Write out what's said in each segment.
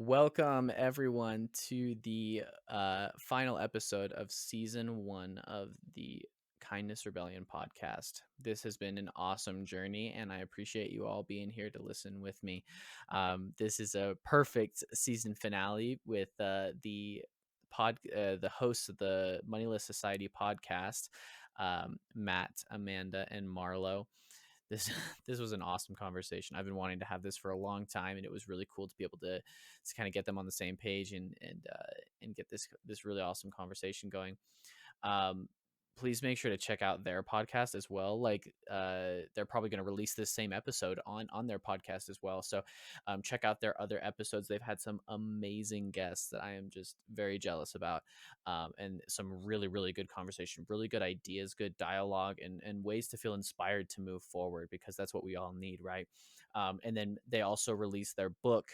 Welcome everyone to the final episode of season 1 of the Kindness Rebellion podcast. This has been an awesome journey, and I appreciate you all being here to listen with me. This is a perfect season finale with the hosts of the Moneyless Society podcast, Matt, Amanda, and Marlo. This this was an awesome conversation. I've been wanting to have this for a long time, and it was really cool to be able to kind of get them on the same page and get this really awesome conversation going. Um, Please make sure to check out their podcast as well. They're probably going to release this same episode on their podcast as well. So check out their other episodes. They've had some amazing guests that I am just very jealous about, and some really good conversation, really good ideas, good dialogue, and ways to feel inspired to move forward, because that's what we all need, right? And then they also released their book,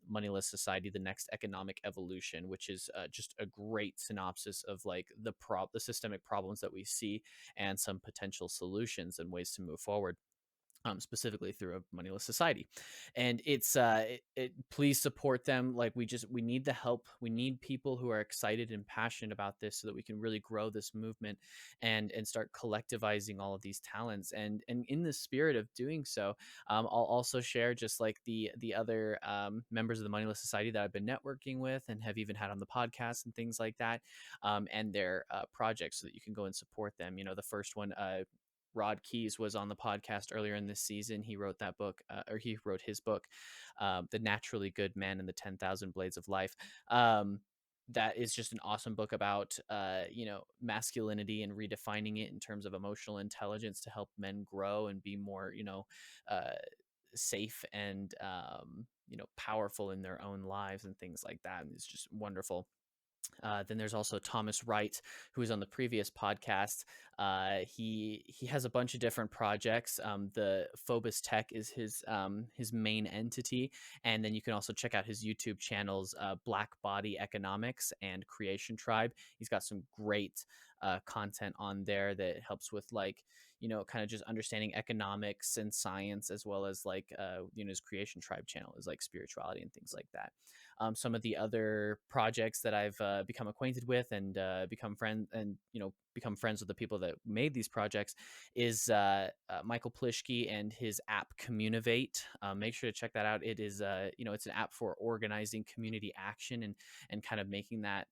Moneyless Society: The Next Economic Evolution, which is just a great synopsis of like the systemic problems that we see and some potential solutions and ways to move forward. Specifically through a moneyless society. And please support them. Like, we need the help. We need people who are excited and passionate about this so that we can really grow this movement and start collectivizing all of these talents. And in the spirit of doing so, I'll also share just like the other members of the Moneyless Society that I've been networking with and have even had on the podcast and things like that, and their projects, so that you can go and support them. The first one, Rod Keyes, was on the podcast earlier in this season. He wrote that book, or he wrote his book, The Naturally Good Man and the 10,000 Blades of Life. That is just an awesome book about, masculinity and redefining it in terms of emotional intelligence to help men grow and be more, uh, safe and, powerful in their own lives and things like that. And it's just wonderful. Then there's also Thomas Wright, who was on the previous podcast. He has a bunch of different projects. The Phobos Tech is his main entity, and then you can also check out his YouTube channels, Black Body Economics and Creation Tribe. He's got some great content on there that helps with, like, kind of just understanding economics and science, as well as like his Creation Tribe channel is like spirituality and things like that. Some of the other projects that I've become acquainted with and become friends with the people that made these projects is Michael Plishke and his app Communivate. Make sure to check that out. It is it's an app for organizing community action and kind of making that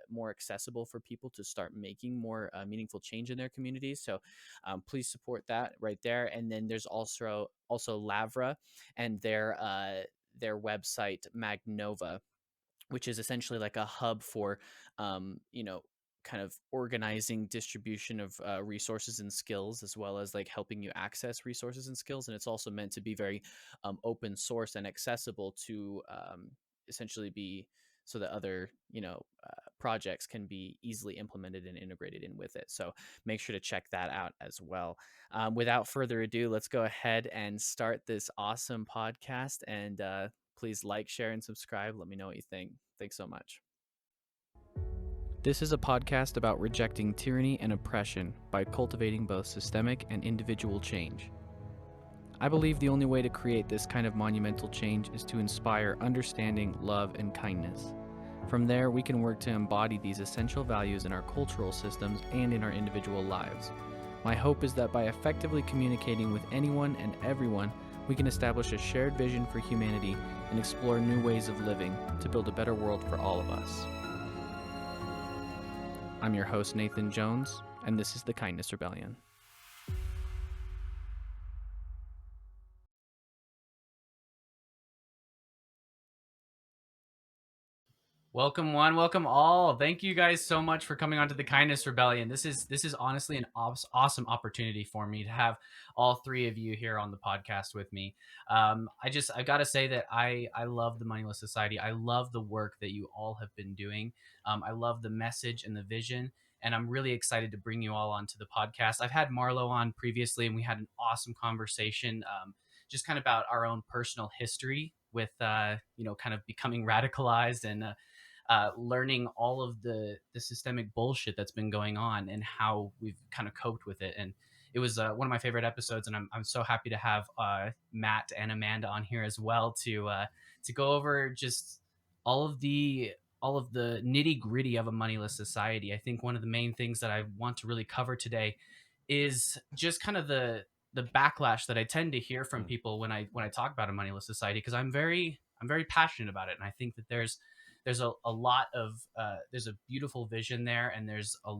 more accessible for people to start making more meaningful change in their communities. So please support that right there. And then there's also Lavra and their website Magnova, which is essentially like a hub for kind of organizing distribution of resources and skills, as well as like helping you access resources and skills. And it's also meant to be very open source and accessible to essentially be so that other projects can be easily implemented and integrated in with it. So make sure to check that out as well. Without further ado, let's go ahead and start this awesome podcast. And please like, share, and subscribe. Let me know what you think. Thanks so much. This is a podcast about rejecting tyranny and oppression by cultivating both systemic and individual change. I believe the only way to create this kind of monumental change is to inspire understanding, love, and kindness. From there, we can work to embody these essential values in our cultural systems and in our individual lives. My hope is that by effectively communicating with anyone and everyone, we can establish a shared vision for humanity and explore new ways of living to build a better world for all of us. I'm your host, Nathan Jones, and this is the Kindness Rebellion. Welcome one, welcome all. Thank you guys so much for coming on to the Kindness Rebellion. This is honestly an awesome opportunity for me to have all three of you here on the podcast with me. I got to say that I love the Moneyless Society. I love the work that you all have been doing. I love the message and the vision, and I'm really excited to bring you all onto the podcast. I've had Marlo on previously, and we had an awesome conversation, just kind of about our own personal history with kind of becoming radicalized and learning all of the systemic bullshit that's been going on and how we've kind of coped with it. And it was one of my favorite episodes, and I'm so happy to have Matt and Amanda on here as well to go over just all of the nitty gritty of a moneyless society. I think one of the main things that I want to really cover today is just kind of the backlash that I tend to hear from Mm. people when I talk about a moneyless society, because I'm very passionate about it, and I think that there's a lot of there's a beautiful vision there, and there's a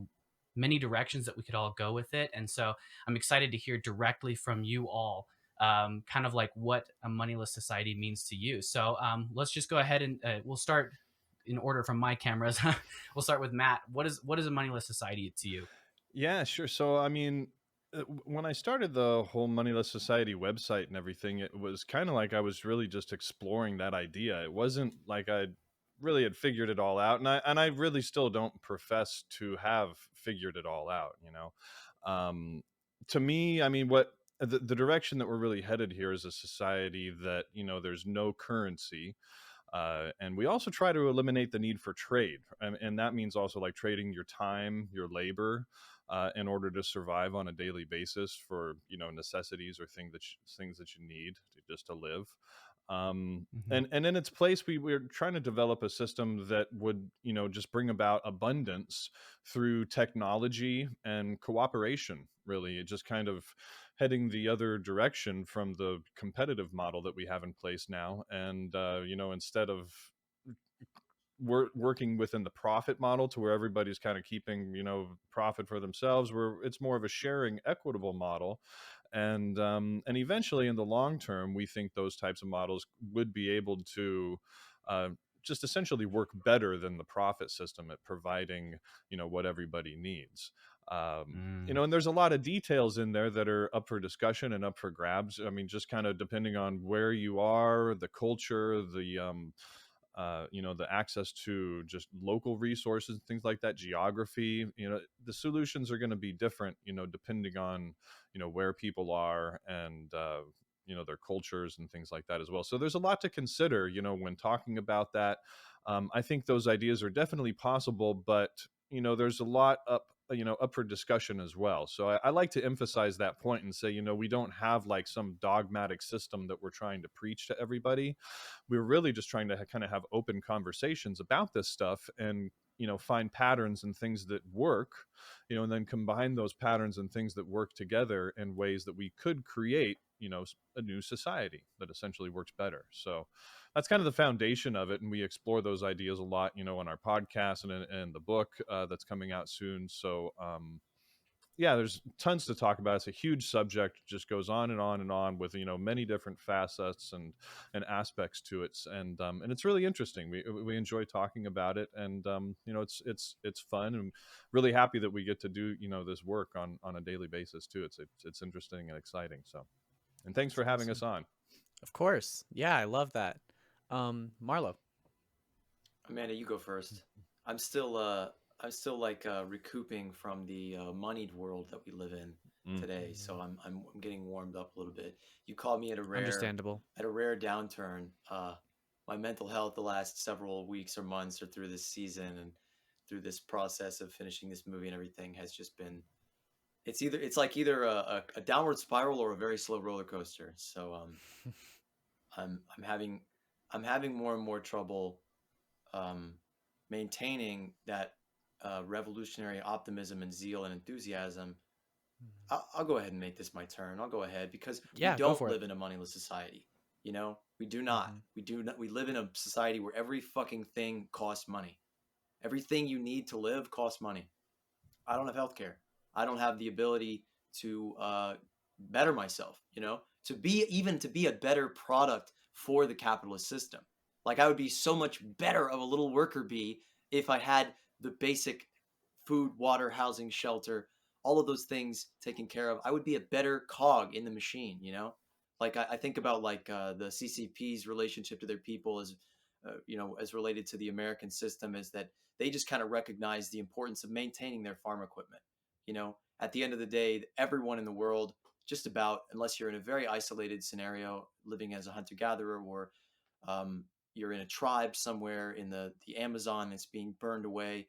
many directions that we could all go with it. And so I'm excited to hear directly from you all, kind of like what a moneyless society means to you. So let's just go ahead and we'll start in order from my cameras. We'll start with Matt. What is a moneyless society to you? Yeah, sure. So, I mean, when I started the whole Moneyless Society website and everything, it was kind of like I was really just exploring that idea. It wasn't like I really had figured it all out, and I really still don't profess to have figured it all out. Um, to me, I mean, what the direction that we're really headed here is a society that there's no currency, and we also try to eliminate the need for trade, and that means also like trading your time, your labor, in order to survive on a daily basis for necessities or things that you need just to live. Mm-hmm. And in its place, we're trying to develop a system that would just bring about abundance through technology and cooperation. Really, it just kind of heading the other direction from the competitive model that we have in place now. And instead of working within the profit model to where everybody's kind of keeping profit for themselves, where it's more of a sharing equitable model. And eventually in the long term, we think those types of models would be able to uh, just essentially work better than the profit system at providing what everybody needs. Mm. And there's a lot of details in there that are up for discussion and up for grabs. I mean, just kind of depending on where you are, the culture, the access to just local resources, things like that, geography. The solutions are going to be different, depending on where people are, and their cultures and things like that as well. So there's a lot to consider, when talking about that. I think those ideas are definitely possible, but there's a lot up for discussion as well. So I like to emphasize that point and say, we don't have like some dogmatic system that we're trying to preach to everybody. We're really just trying to kind of have open conversations about this stuff, and find patterns and things that work, and then combine those patterns and things that work together in ways that we could create a new society that essentially works better. So that's kind of the foundation of it, and we explore those ideas a lot on our podcast and the book that's coming out soon. So yeah, there's tons to talk about. It's a huge subject, just goes on and on and on with many different facets and aspects to it, and it's really interesting. We enjoy talking about it, and it's fun, and really happy that we get to do this work on a daily basis too. It's interesting and exciting. So, and thanks That's for having us awesome. on. Of course. Yeah, I love that. Marlo. Amanda, you go first. I'm still like recouping from the moneyed world that we live in Mm. today. So I'm getting warmed up a little bit. You called me Understandable. at a rare downturn. My mental health the last several weeks or months or through this season and through this process of finishing this movie and everything has just been it's like either a downward spiral or a very slow roller coaster. So I'm having more and more trouble um, maintaining that revolutionary optimism and zeal and enthusiasm. I'll go ahead and make this my turn. I'll go ahead because we Yeah, go don't for it. live in a moneyless society. You know, we do not. Hmm. We do not. We live in a society where every fucking thing costs money. Everything you need to live costs money. I don't have healthcare. I don't have the ability to better myself. You know, to be a better product for the capitalist system. Like I would be so much better of a little worker bee if I had the basic food, water, housing, shelter, all of those things taken care of. I would be a better cog in the machine. You know, like I think about like the CCP's relationship to their people as as related to the American system is that they just kind of recognize the importance of maintaining their farm equipment. You know, at the end of the day, everyone in the world, just about, unless you're in a very isolated scenario, living as a hunter gatherer, or um, you're in a tribe somewhere in the Amazon that's being burned away,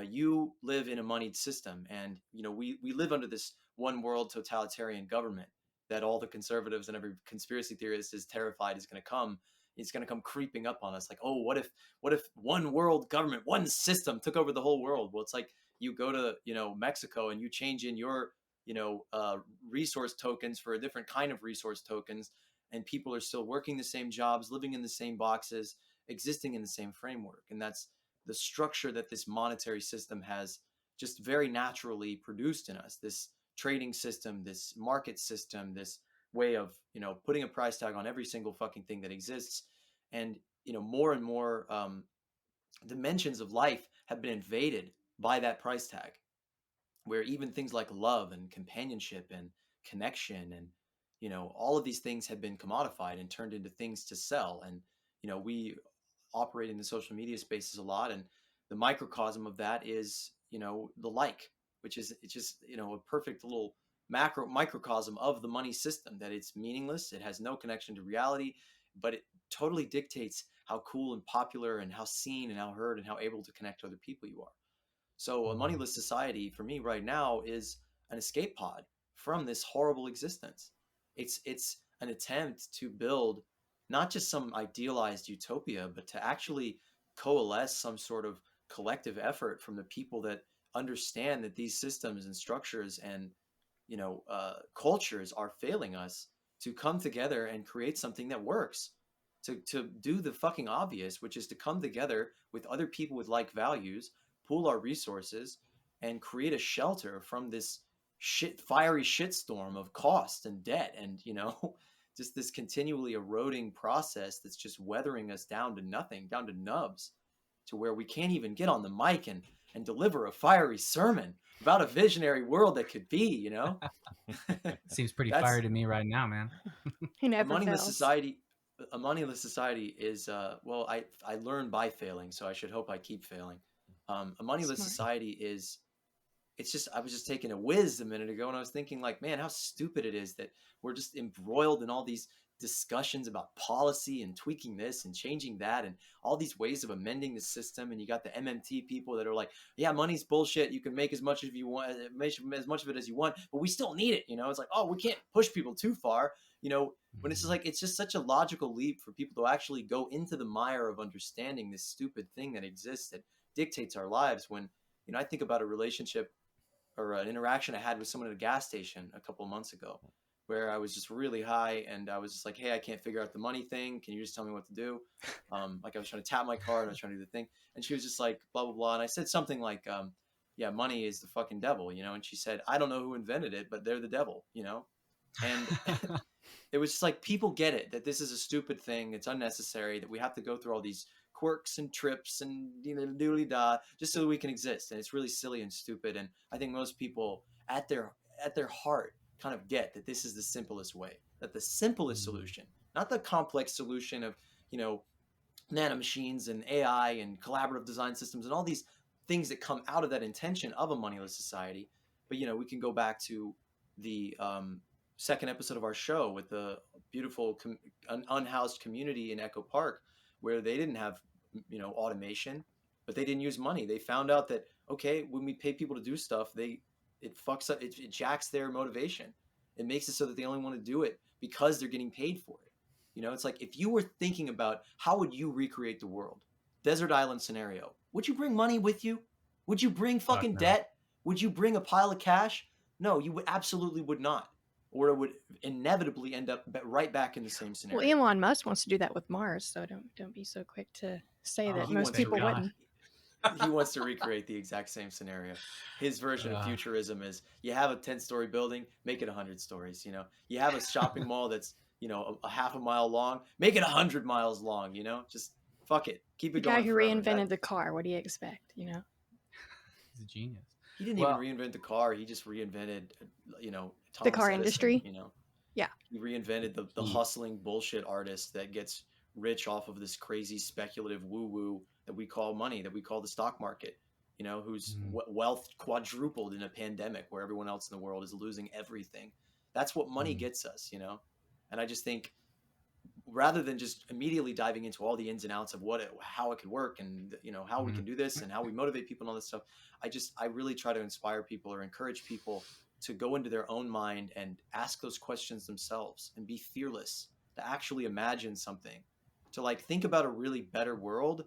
you live in a moneyed system. And, we live under this one world totalitarian government that all the conservatives and every conspiracy theorist is terrified is going to come It's going to come creeping up on us like, oh, what if one world government, one system took over the whole world? Well, it's like you go to, Mexico and you change in your, resource tokens for a different kind of resource tokens, and people are still working the same jobs, living in the same boxes, existing in the same framework. And that's the structure that this monetary system has just very naturally produced in us. This trading system, this market system, this way of, putting a price tag on every single fucking thing that exists. And, more and more dimensions of life have been invaded by that price tag, where even things like love and companionship and connection and, all of these things have been commodified and turned into things to sell. And, we operate in the social media spaces a lot, and the microcosm of that is, the like, which is, it's just, a perfect little microcosm of the money system, that it's meaningless, it has no connection to reality, but it totally dictates how cool and popular and how seen and how heard and how able to connect to other people you are. So a moneyless society for me right now is an escape pod from this horrible existence. It's an attempt to build not just some idealized utopia, but to actually coalesce some sort of collective effort from the people that understand that these systems and structures and, cultures are failing us, to come together and create something that works. To do the fucking obvious, which is to come together with other people with like values, pool our resources, and create a shelter from this fiery shitstorm of cost and debt and, just this continually eroding process that's just weathering us down to nothing, down to nubs, to where we can't even get on the mic and deliver a fiery sermon about a visionary world that could be. Seems pretty That's fire to me right now, man. He a never moneyless fails. society. A moneyless society is well, I learn by failing, so I should hope I keep failing. A moneyless Smart. society is, it's just, I was just taking a whiz a minute ago, and I was thinking like, man, how stupid it is that we're just embroiled in all these discussions about policy and tweaking this and changing that and all these ways of amending the system. And you got the MMT people that are like, yeah, money's bullshit, you can make as much of you want, make as much of it as you want, but we still need it. It's like, oh, we can't push people too far, when it's just like, it's just such a logical leap for people to actually go into the mire of understanding this stupid thing that exists, that dictates our lives. When, I think about a relationship or an interaction I had with someone at a gas station a couple of months ago, where I was just really high and I was just like, hey, I can't figure out the money thing. Can you just tell me what to do? Like I was trying to tap my card and I was trying to do the thing. And she was just like, blah, blah, blah. And I said something like, yeah, money is the fucking devil, And she said, I don't know who invented it, but they're the devil, And it was just like, people get it, that this is a stupid thing. It's unnecessary, that we have to go through all these quirks and trips and doodly da just so that we can exist. And it's really silly and stupid. And I think most people at their heart kind of get that this is the simplest way, that the simplest solution, not the complex solution of, nanomachines and AI and collaborative design systems and all these things that come out of that intention of a moneyless society. But, we can go back to the second episode of our show with the beautiful unhoused community in Echo Park, where they didn't have, automation, but they didn't use money. They found out that, okay, when we pay people to do stuff, it fucks up, it jacks their motivation. It makes it so that they only want to do it because they're getting paid for it. It's like, if you were thinking about how would you recreate the world, desert island scenario, would you bring money with you? Would you bring fucking no. debt? Would you bring a pile of cash? No, you absolutely would not. Or it would inevitably end up right back in the same scenario. Well, Elon Musk wants to do that with Mars, so don't be so quick to say that He most wants to people wouldn't. He wants to recreate the exact same scenario. His version of futurism is, you have a 10-story building, make it 100 stories. You have a shopping mall that's, a half a mile long, make it 100 miles long. Just fuck it, keep The it guy going who forever. reinvented the car, what do you expect? He's a genius. He didn't even reinvent the car. He just reinvented, Thomas the car Edison, industry. Yeah. He reinvented the hustling bullshit artist that gets rich off of this crazy speculative woo-woo that we call money, that we call the stock market, whose wealth quadrupled in a pandemic where everyone else in the world is losing everything. That's what money gets us, And I just think, rather than just immediately diving into all the ins and outs of how it could work and, how we can do this and how we motivate people and all this stuff, I really try to inspire people or encourage people to go into their own mind and ask those questions themselves and be fearless, to actually imagine something, to like think about a really better world.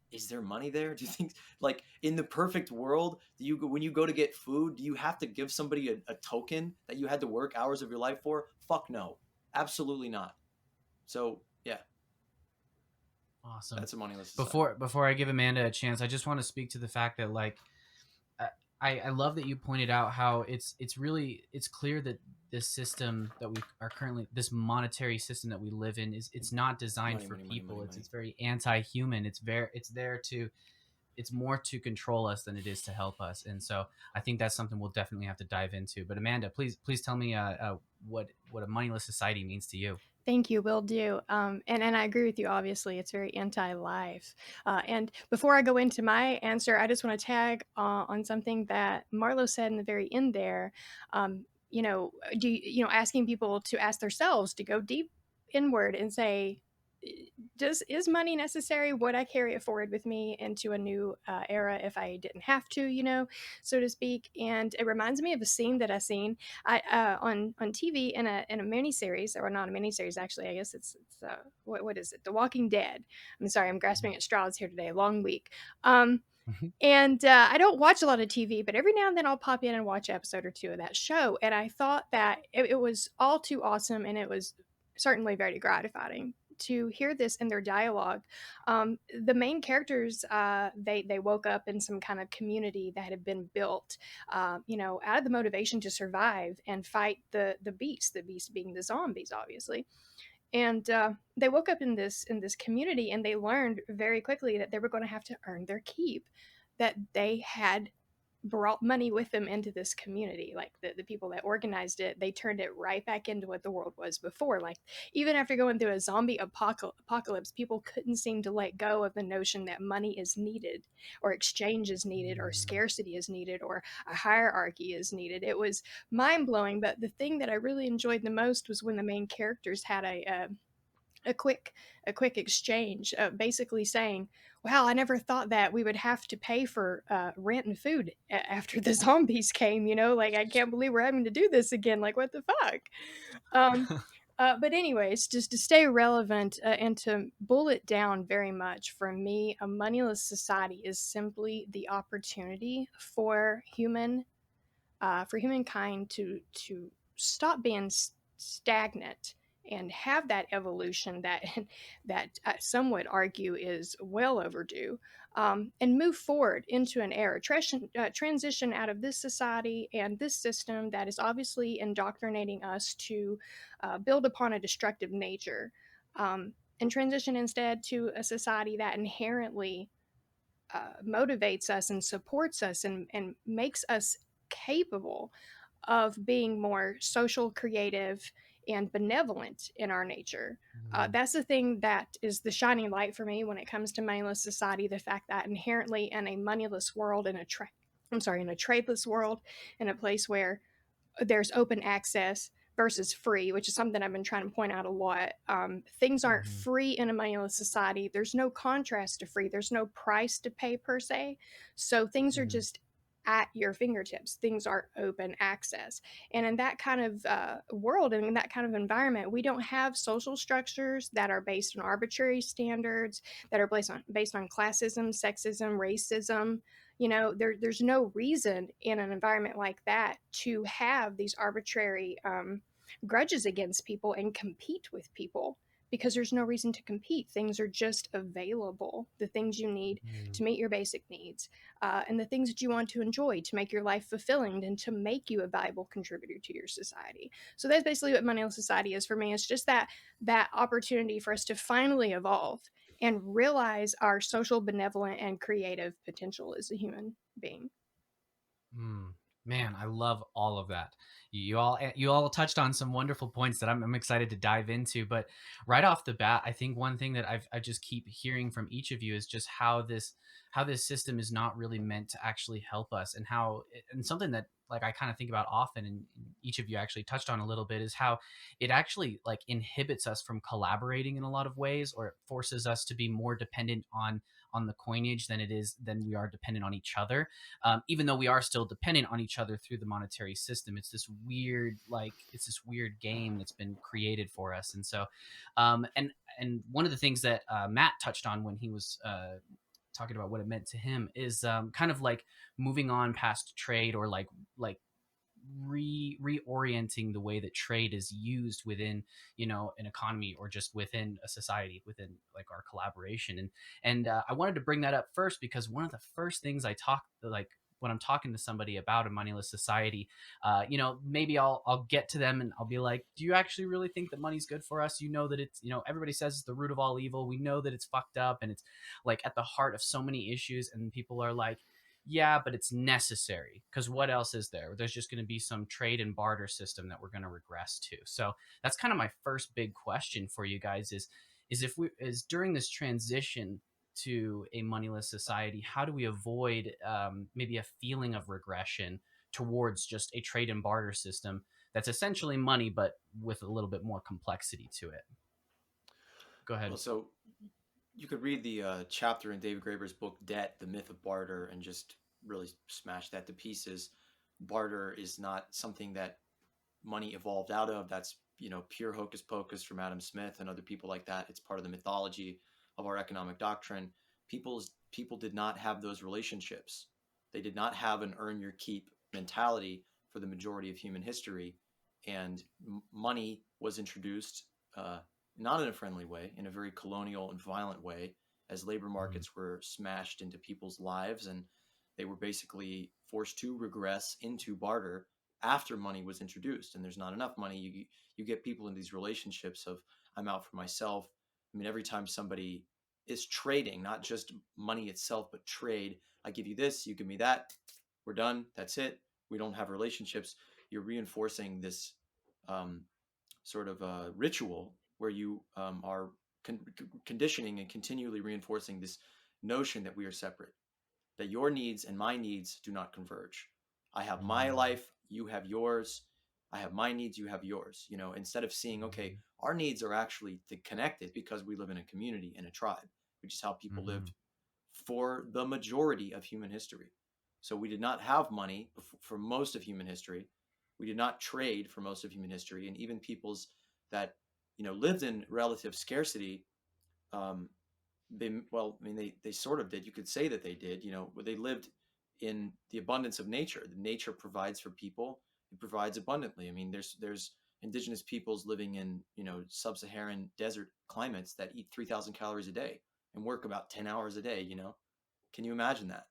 Is there money there? Do you think, like, in the perfect world, do you when you go to get food, do you have to give somebody a token that you had to work hours of your life for? Fuck no, absolutely not. So yeah, Awesome. that's a moneyless society. Before I give Amanda a chance, I just want to speak to the fact that like I love that you pointed out how it's really it's clear that this system that we are currently, this monetary system that we live in, is it's not designed Money, for money, money, people. money, It's money. it's very anti-human. It's there to, it's more to control us than it is to help us. And so I think that's something we'll definitely have to dive into. But Amanda, please tell me what a moneyless society means to you. Thank you, will do. And I agree with you. Obviously, it's very anti-life. And before I go into my answer, I just want to tag on something that Marlo said in the very end there. You know, asking people to ask themselves to go deep inward and say, is money necessary? Would I carry it forward with me into a new era if I didn't have to, so to speak? And it reminds me of a scene that I seen on TV in a mini series, or not a mini series actually. I guess it's what is it? The Walking Dead. I'm sorry, I'm grasping at straws here today. Long week. And I don't watch a lot of TV, but every now and then I'll pop in and watch an episode or two of that show. And I thought that it was all too awesome, and it was certainly very gratifying to hear this in their dialogue. The main characters, they woke up in some kind of community that had been built, out of the motivation to survive and fight the beast being the zombies, obviously. And they woke up in this community, and they learned very quickly that they were going to have to earn their keep, that they had brought money with them into this community. Like the people that organized it, they turned it right back into what the world was before. Like, even after going through a zombie apocalypse, people couldn't seem to let go of the notion that money is needed, or exchange is needed, or scarcity is needed, or a hierarchy is needed. It was mind-blowing. But the thing that I really enjoyed the most was when the main characters had a quick exchange, basically saying, "Wow, I never thought that we would have to pay for rent and food after the zombies came. Like, I can't believe we're having to do this again. Like, what the fuck?" Um, but anyways, just to stay relevant and to bullet down very much, for me, a moneyless society is simply the opportunity for humankind to stop being stagnant and have that evolution that some would argue is well overdue, and move forward into an era, transition out of this society and this system that is obviously indoctrinating us to build upon a destructive nature, and transition instead to a society that inherently motivates us and supports us, and makes us capable of being more social, creative, and benevolent in our nature. That's the thing that is the shining light for me when it comes to moneyless society. The fact that inherently in a moneyless world, in a tradeless world, in a place where there's open access versus free, which is something I've been trying to point out a lot. Things aren't free in a moneyless society. There's no contrast to free. There's no price to pay per se. So things are just at your fingertips. Things are open access. And in that kind of world, and in that kind of environment, we don't have social structures that are based on arbitrary standards, that are based on classism, sexism, racism. There's no reason in an environment like that to have these arbitrary grudges against people and compete with people, because there's no reason to compete. Things are just available, the things you need to meet your basic needs, and the things that you want to enjoy to make your life fulfilling and to make you a valuable contributor to your society. So that's basically what moneyless society is for me. It's just that opportunity for us to finally evolve and realize our social, benevolent, and creative potential as a human being. Man, I love all of that. You all touched on some wonderful points that I'm excited to dive into. But right off the bat, I think one thing that I just keep hearing from each of you is just how this system is not really meant to actually help us, and something that like I kind of think about often, and each of you actually touched on a little bit, is how it actually like inhibits us from collaborating in a lot of ways, or it forces us to be more dependent on the coinage than we are dependent on each other. Even though we are still dependent on each other through the monetary system, it's this weird game that's been created for us. And so, and and one of the things that Matt touched on when he was talking about what it meant to him is kind of like moving on past trade, or like reorienting the way that trade is used within, an economy, or just within a society, within like our collaboration. And I wanted to bring that up first because one of the first things I talk, like when I'm talking to somebody about a moneyless society, maybe I'll get to them and I'll be like, do you actually really think that money's good for us? That it's, everybody says it's the root of all evil. We know that it's fucked up and it's like at the heart of so many issues. And people are like, yeah, but it's necessary, because what else is there? There's just going to be some trade and barter system that we're going to regress to. So that's kind of my first big question for you guys is during this transition to a moneyless society, how do we avoid maybe a feeling of regression towards just a trade and barter system that's essentially money, but with a little bit more complexity to it? Go ahead. Well, so you could read the chapter in David Graeber's book Debt, The Myth of Barter, and just really smash that to pieces. Barter is not something that money evolved out of. That's, pure hocus pocus from Adam Smith and other people like that. It's part of the mythology of our economic doctrine. People did not have those relationships. They did not have an earn your keep mentality for the majority of human history. And money was introduced not in a friendly way, in a very colonial and violent way, as labor markets were smashed into people's lives, and they were basically forced to regress into barter after money was introduced. And there's not enough money. You get people in these relationships of, I'm out for myself. I mean, every time somebody is trading, not just money itself, but trade, I give you this, you give me that, we're done, that's it, we don't have relationships. You're reinforcing this sort of ritual where you are conditioning and continually reinforcing this notion that we are separate, that your needs and my needs do not converge. I have my life, you have yours. I have my needs, you have yours. Instead of seeing, okay, our needs are actually connected because we live in a community, in a tribe, which is how people lived for the majority of human history. So we did not have money for most of human history. We did not trade for most of human history, and even peoples that lived in relative scarcity, they sort of did. You could say that they did. They lived in the abundance of nature. The nature provides for people. It provides abundantly. I mean, there's indigenous peoples living in sub-Saharan desert climates that eat 3,000 calories a day and work about 10 hours a day. Can you imagine that?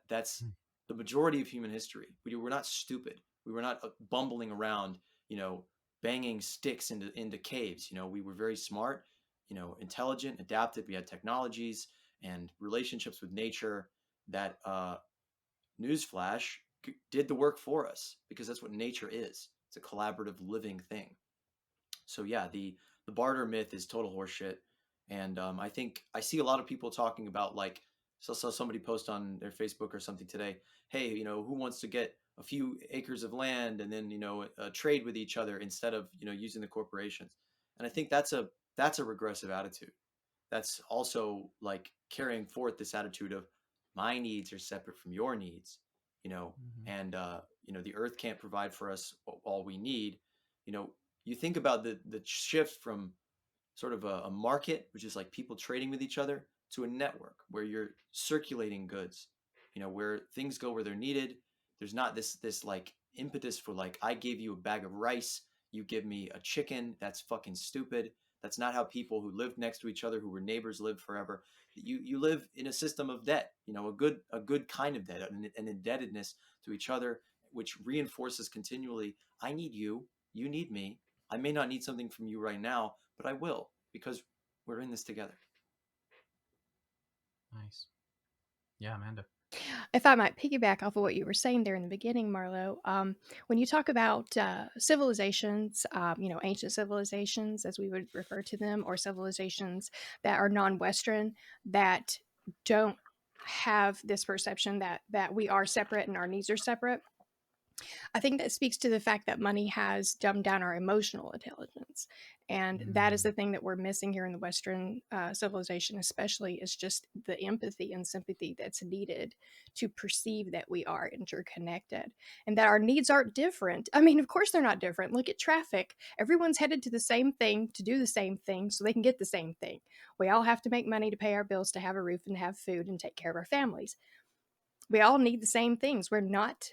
That's the majority of human history. We were not stupid. We were not bumbling around, banging sticks into caves. We were very smart, intelligent, adaptive. We had technologies and relationships with nature that, newsflash, did the work for us, because that's what nature is. It's a collaborative living thing. So yeah, the barter myth is total horseshit. And I think I see a lot of people talking about, like, so somebody post on their Facebook or something today, hey, who wants to get a few acres of land and then trade with each other instead of using the corporations. And I think that's a regressive attitude. That's also like carrying forth this attitude of, my needs are separate from your needs, and the earth can't provide for us all we need. You think about the shift from sort of a market, which is like people trading with each other, to a network where you're circulating goods, where things go where they're needed. There's not this like impetus for, like, I gave you a bag of rice, you give me a chicken. That's fucking stupid. That's not how people who lived next to each other, who were neighbors, lived forever. You live in a system of debt, a good kind of debt, an indebtedness to each other, which reinforces continually, I need you, you need me. I may not need something from you right now, but I will, because we're in this together. Nice. Yeah, Amanda. If I might piggyback off of what you were saying there in the beginning, Marlo, when you talk about civilizations, ancient civilizations, as we would refer to them, or civilizations that are non-Western, that don't have this perception that we are separate and our needs are separate, I think that speaks to the fact that money has dumbed down our emotional intelligence. And that is the thing that we're missing here in the Western civilization, especially, is just the empathy and sympathy that's needed to perceive that we are interconnected and that our needs aren't different. I mean, of course they're not different. Look at traffic. Everyone's headed to the same thing to do the same thing so they can get the same thing. We all have to make money to pay our bills, to have a roof and have food and take care of our families. We all need the same things. We're not,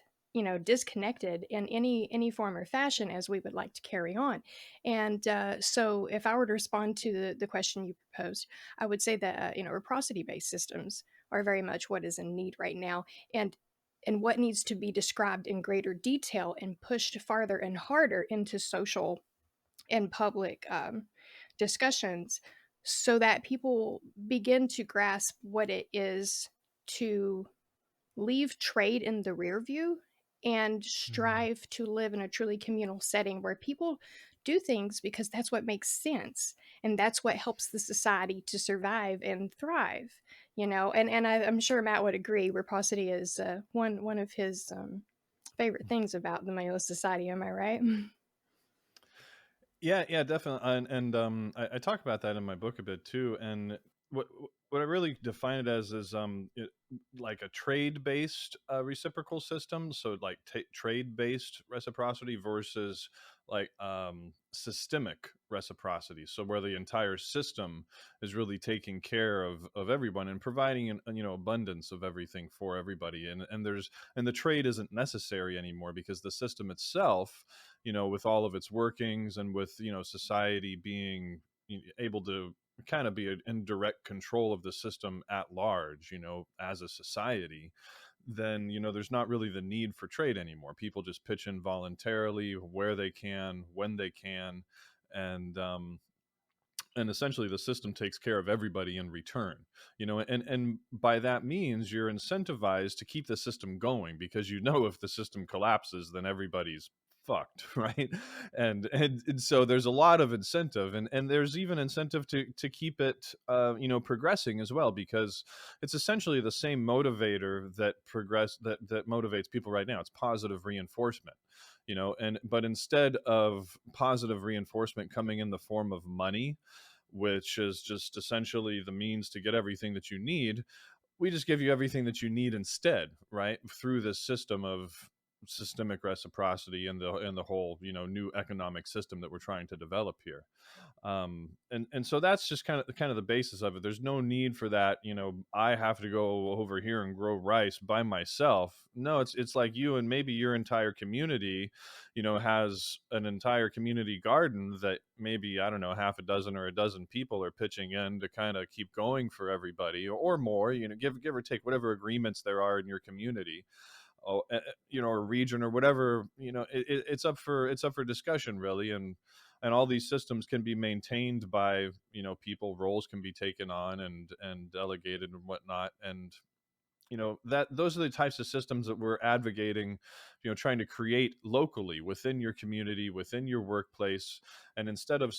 disconnected in any form or fashion as we would like to carry on. And so if I were to respond to the question you proposed, I would say that reciprocity based systems are very much what is in need right now, and what needs to be described in greater detail and pushed farther and harder into social and public discussions, so that people begin to grasp what it is to leave trade in the rear view and strive to live in a truly communal setting where people do things because that's what makes sense and that's what helps the society to survive and thrive. And I'm sure Matt would agree. Reciprocity is one of his favorite things about the Moneyless Society. Am I right? Yeah, definitely. I talk about that in my book a bit too. And what I really define it as is like a trade based reciprocal system. So like trade based reciprocity versus like systemic reciprocity. So where the entire system is really taking care of everyone and providing an abundance of everything for everybody. And the trade isn't necessary anymore because the system itself, with all of its workings and with society being able to kind of be in direct control of the system at large, as a society, then there's not really the need for trade anymore. People just pitch in voluntarily where they can, when they can, and essentially the system takes care of everybody in return. And by that means you're incentivized to keep the system going, because if the system collapses, then everybody's fucked, right? And so there's a lot of incentive, and there's even incentive to keep it progressing as well, because it's essentially the same motivator that motivates people right now. It's positive reinforcement. But instead of positive reinforcement coming in the form of money, which is just essentially the means to get everything that you need, we just give you everything that you need instead, right? Through this system of systemic reciprocity and the whole new economic system that we're trying to develop here. And so that's just kind of the basis of it. There's no need for that. I have to go over here and grow rice by myself. No, it's like you and maybe your entire community, has an entire community garden that maybe, I don't know, half a dozen or a dozen people are pitching in to kind of keep going for everybody, or more, give or take whatever agreements there are in your community. Or region or whatever, it's up for discussion, really. And all these systems can be maintained by people. Roles can be taken on and delegated and whatnot. And that those are the types of systems that we're advocating, trying to create locally within your community, within your workplace. And instead of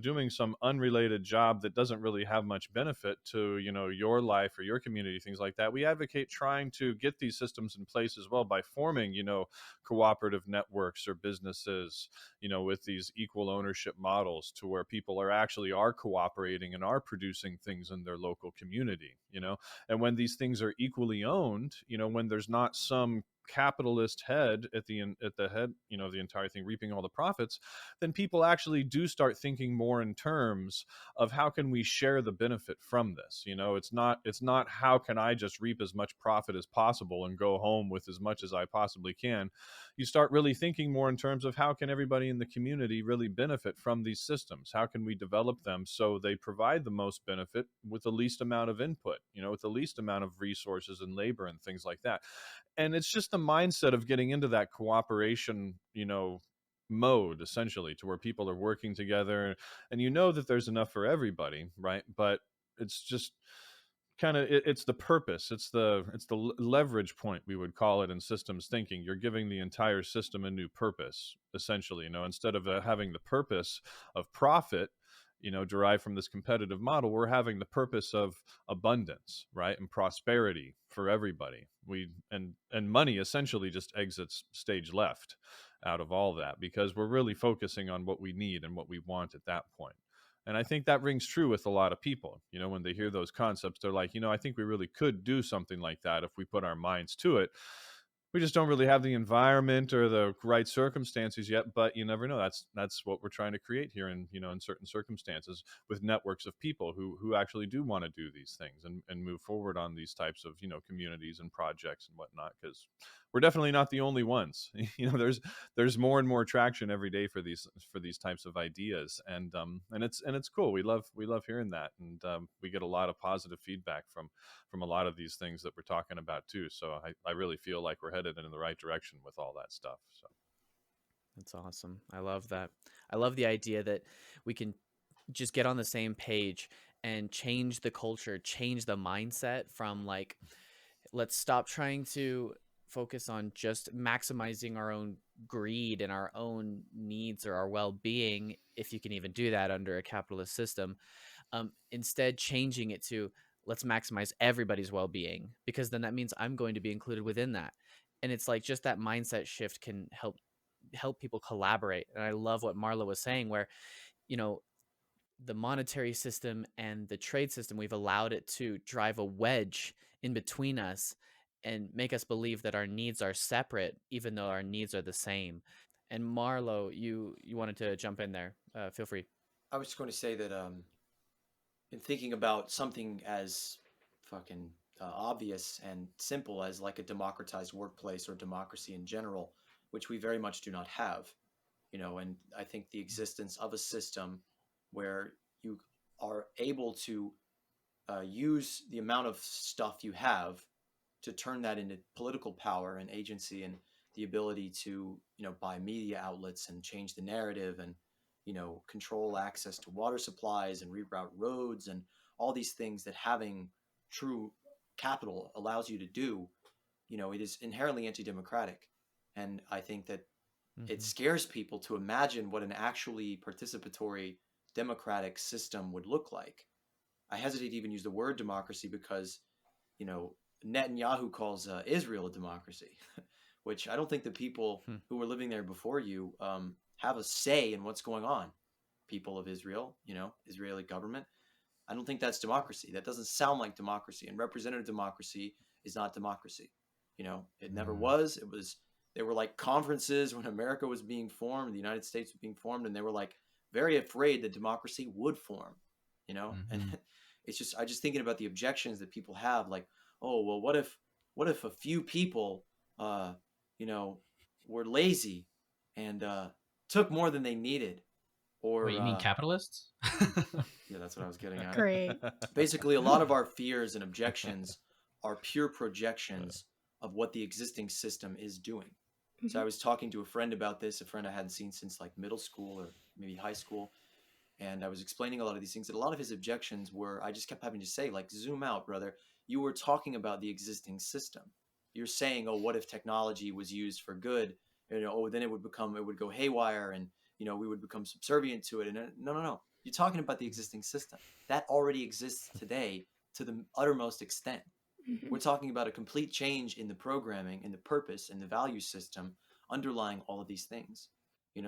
doing some unrelated job that doesn't really have much benefit to your life or your community, things like that, we advocate trying to get these systems in place as well by forming cooperative networks or businesses with these equal ownership models, to where people are cooperating and are producing things in their local community. And when these things are equally owned, when there's not some capitalist head at the head of the entire thing reaping all the profits, then people actually do start thinking more in terms of how can we share the benefit from this. It's not how can I just reap as much profit as possible and go home with as much as I possibly can. You start really thinking more in terms of how can everybody in the community really benefit from these systems. How can we develop them so they provide the most benefit with the least amount of input, with the least amount of resources and labor and things like that. And it's just the mindset of getting into that cooperation, mode, essentially, to where people are working together, and that there's enough for everybody, right? But it's just it's the purpose, it's the leverage point, we would call it in systems thinking. You're giving the entire system a new purpose, essentially. Instead of having the purpose of profit, derived from this competitive model, we're having the purpose of abundance, right? And prosperity for everybody. And money essentially just exits stage left. out of all that, because we're really focusing on what we need and what we want at that point. And I think that rings true with a lot of people. When they hear those concepts, they're like, I think we really could do something like that if we put our minds to it. We just don't really have the environment or the right circumstances yet, but you never know. That's what we're trying to create here in certain circumstances, with networks of people who actually do want to do these things and move forward on these types of communities and projects and whatnot, because we're definitely not the only ones. There's more and more traction every day for these types of ideas, and it's cool. We love hearing that, and we get a lot of positive feedback from a lot of these things that we're talking about too. So I really feel like we're headed in the right direction with all that stuff. So That's awesome. I love that. I love the idea that we can just get on the same page and change the culture, change the mindset from like, let's stop trying to focus on just maximizing our own greed and our own needs or our well-being, if you can even do that under a capitalist system. Instead, changing it to, let's maximize everybody's well-being, because then that means I'm going to be included within that. And it's like, just that mindset shift can help people collaborate. And I love what Marla was saying, where you know the monetary system and the trade system, we've allowed it to drive a wedge in between us and make us believe that our needs are separate, even though our needs are the same. And Marlo, you wanted to jump in there. Feel free. I was just going to say that in thinking about something as fucking obvious and simple as like a democratized workplace or democracy in general, which we very much do not have, and I think the existence of a system where you are able to use the amount of stuff you have to turn that into political power and agency, and the ability to buy media outlets and change the narrative, and control access to water supplies and reroute roads and all these things that having true capital allows you to do. It is inherently anti-democratic, and I think that it scares people to imagine what an actually participatory democratic system would look like. I hesitate to even use the word democracy because, Netanyahu calls Israel a democracy, which I don't think the people who were living there before you have a say in what's going on. People of Israel, Israeli government. I don't think that's democracy. That doesn't sound like democracy. And representative democracy is not democracy. It never was. There were like conferences when America was being formed, the United States was being formed, and they were like very afraid that democracy would form, and it's just, I just thinking about the objections that people have, like, oh, well, what if a few people, were lazy and took more than they needed, or Wait, you mean capitalists? yeah, that's what I was getting at. Great. Basically, a lot of our fears and objections are pure projections of what the existing system is doing. So I was talking to a friend about this, a friend I hadn't seen since like middle school or maybe high school. And I was explaining a lot of these things, that a lot of his objections were, I just kept having to say, like, zoom out, brother. You were talking about the existing system. You're saying, oh, what if technology was used for good? Oh, then it would go haywire, and, we would become subservient to it. And no. You're talking about the existing system. That already exists today to the uttermost extent. We're talking about a complete change in the programming, in the purpose, and the value system underlying all of these things.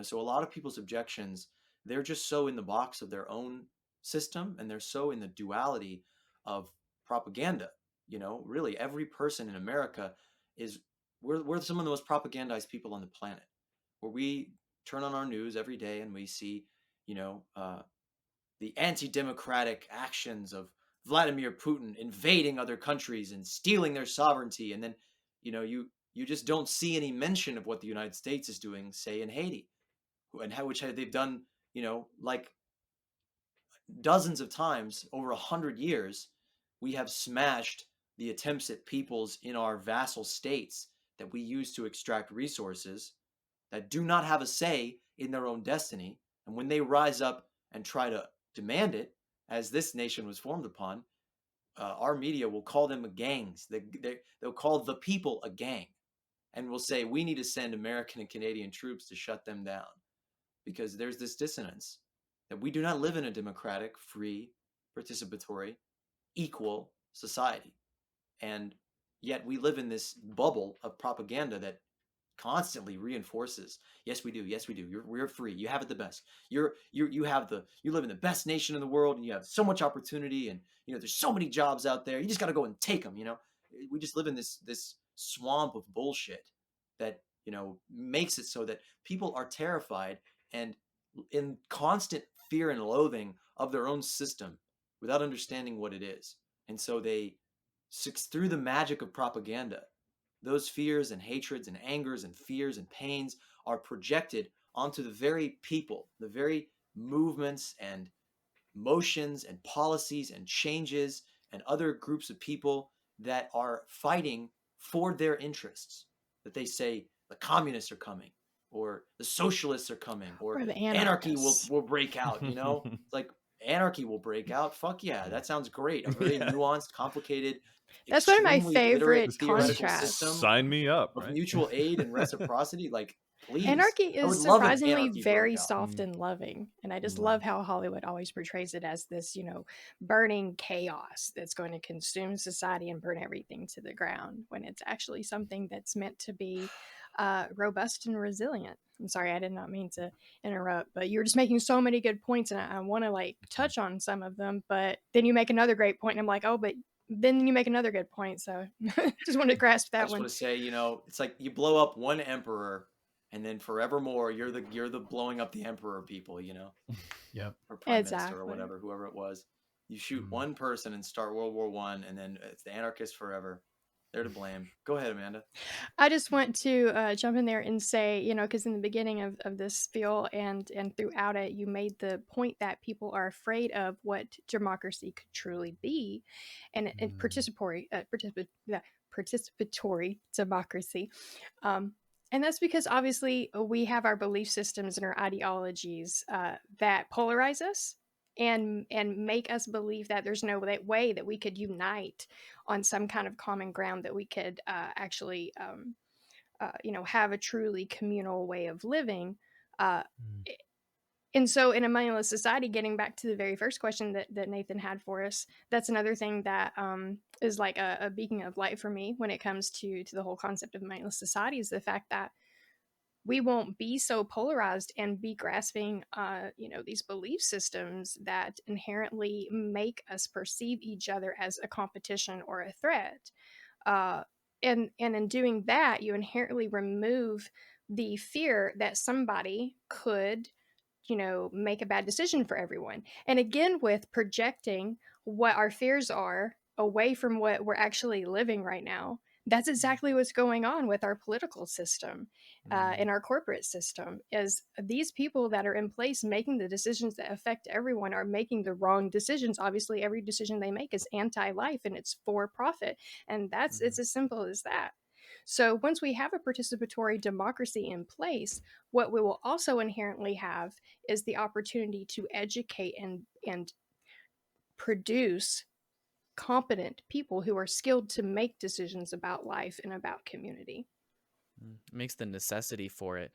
So a lot of people's objections, they're just so in the box of their own system, and they're so in the duality of propaganda. Really, every person in America we're some of the most propagandized people on the planet, where we turn on our news every day and we see, the anti-democratic actions of Vladimir Putin invading other countries and stealing their sovereignty, and then you just don't see any mention of what the United States is doing, say in Haiti, and which they've done, like dozens of times over 100 years. We have smashed the attempts at peoples in our vassal states that we use to extract resources, that do not have a say in their own destiny, and when they rise up and try to demand it, as this nation was formed upon, our media will call them gangs. They'll call the people a gang, and will say we need to send American and Canadian troops to shut them down, because there's this dissonance that we do not live in a democratic, free, participatory, equal society, and yet we live in this bubble of propaganda that constantly reinforces, yes we do, yes we do, we're free, you have it the best, you live in the best nation in the world, and you have so much opportunity, and there's so many jobs out there, you just got to go and take them. We just live in this swamp of bullshit that makes it so that people are terrified and in constant fear and loathing of their own system without understanding what it is. And so they, through the magic of propaganda, those fears and hatreds and angers and fears and pains are projected onto the very people, the very movements and motions and policies and changes and other groups of people that are fighting for their interests. That they say the communists are coming, or the socialists are coming, or the anarchy anarchists. will break out. It's like anarchy will break out. Fuck yeah, that sounds great. A very nuanced, complicated, That's one of my extremely literate favorite theoretical contrasts. system Sign me up, of right? mutual aid and reciprocity. Like, please, Anarchy I would is love if surprisingly anarchy very broke out. soft and loving. And I just love how Hollywood always portrays it as this, burning chaos that's going to consume society and burn everything to the ground, when it's actually something that's meant to be robust and resilient. I'm sorry, I did not mean to interrupt, but you're just making so many good points, and I want to touch on some of them, but then you make another great point, and I'm like, oh, but then you make another good point. So just want to grasp I that just one. want to say, it's like you blow up one emperor, and then forevermore you're the blowing up the emperor people, Yep. or prime minister Exactly. or whatever, whoever it was. You shoot one person and start World War I, and then it's the anarchists forever. They're to blame. Go ahead, Amanda. I just want to jump in there and say, because in the beginning of this spiel and throughout it, you made the point that people are afraid of what democracy could truly be, and participatory democracy. And that's because obviously we have our belief systems and our ideologies that polarize us and make us believe that there's no way that we could unite on some kind of common ground, that we could actually have a truly communal way of living. And so in a moneyless society, getting back to the very first question that Nathan had for us, that's another thing that is like a beacon of light for me when it comes to the whole concept of moneyless society, is the fact that we won't be so polarized and be grasping these belief systems that inherently make us perceive each other as a competition or a threat. And in doing that, you inherently remove the fear that somebody could make a bad decision for everyone. And again, with projecting what our fears are away from what we're actually living right now, that's exactly what's going on with our political system and our corporate system. Is these people that are in place making the decisions that affect everyone are making the wrong decisions. Obviously, every decision they make is anti-life and it's for profit, and it's as simple as that. So once we have a participatory democracy in place, what we will also inherently have is the opportunity to educate and produce competent people who are skilled to make decisions about life and about community. It makes the necessity for it.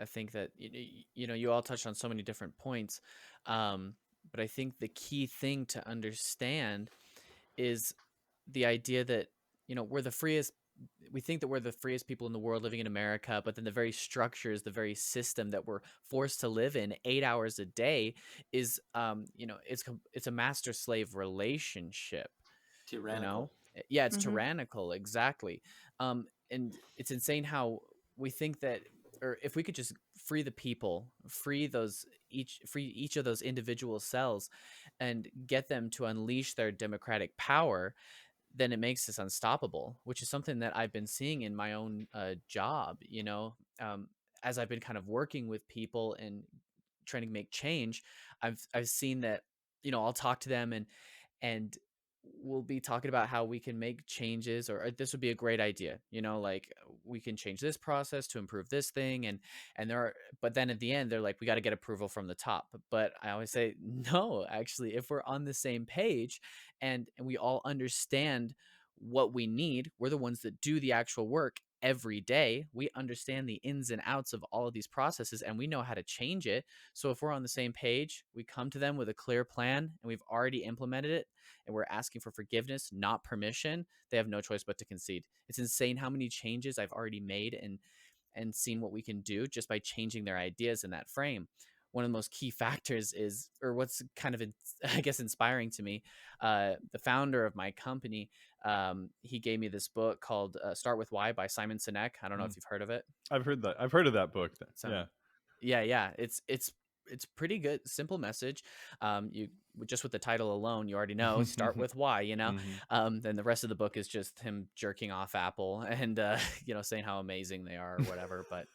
I think that you all touched on so many different points, but I think the key thing to understand is the idea that we're the freest. We think that we're the freest people in the world living in America, but then the very structures, the very system that we're forced to live in 8 hours a day is, it's a master slave relationship. Tyrannical. Yeah, it's tyrannical, exactly. And it's insane how we think that, or if we could just free the people, free each of those individual cells and get them to unleash their democratic power, then it makes us unstoppable, which is something that I've been seeing in my own job, as I've been kind of working with people and trying to make change. I've seen that, I'll talk to them and we'll be talking about how we can make changes, or this would be a great idea, like we can change this process to improve this thing. But then at the end, they're like, we got to get approval from the top. But I always say, no, actually, if we're on the same page and we all understand what we need, we're the ones that do the actual work every day. We understand the ins and outs of all of these processes and we know how to change it. So if we're on the same page, we come to them with a clear plan and we've already implemented it and we're asking for forgiveness, not permission, they have no choice but to concede. It's insane how many changes I've already made and seen what we can do just by changing their ideas in that frame. One of the most key factors is, or what's kind of, I guess, inspiring to me, the founder of my company, he gave me this book called Start With Why by Simon Sinek. I don't know Mm. if you've heard of it. I've heard that. I've heard of that book. So, Yeah. yeah. It's pretty good, simple message. You just with the title alone, you already know. Start with why, Mhm. Then the rest of the book is just him jerking off Apple and saying how amazing they are or whatever. But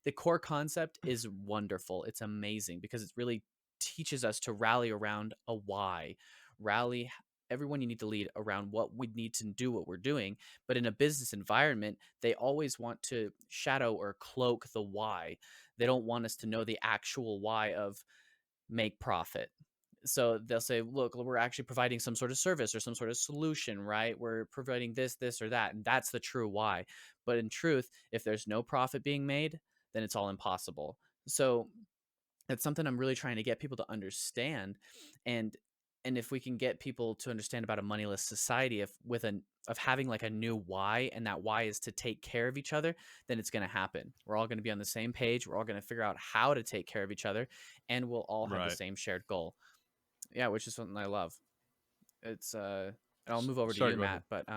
the core concept is wonderful. It's amazing because it really teaches us to rally around a why. Rally everyone you need to lead around what we need to do what we're doing. But in a business environment, they always want to shadow or cloak the why. They don't want us to know the actual why of make profit. So they'll say, look, we're actually providing some sort of service or some sort of solution, right? We're providing this, or that. And that's the true why. But in truth, if there's no profit being made, then it's all impossible. So it's something I'm really trying to get people to understand. And if we can get people to understand about a moneyless society, of having like a new why, and that why is to take care of each other, then it's going to happen. We're all going to be on the same page. We're all going to figure out how to take care of each other, and we'll all have the Right. same shared goal. Yeah, which is something I love. It's and I'll move over to Sorry, you, go ahead. Matt, but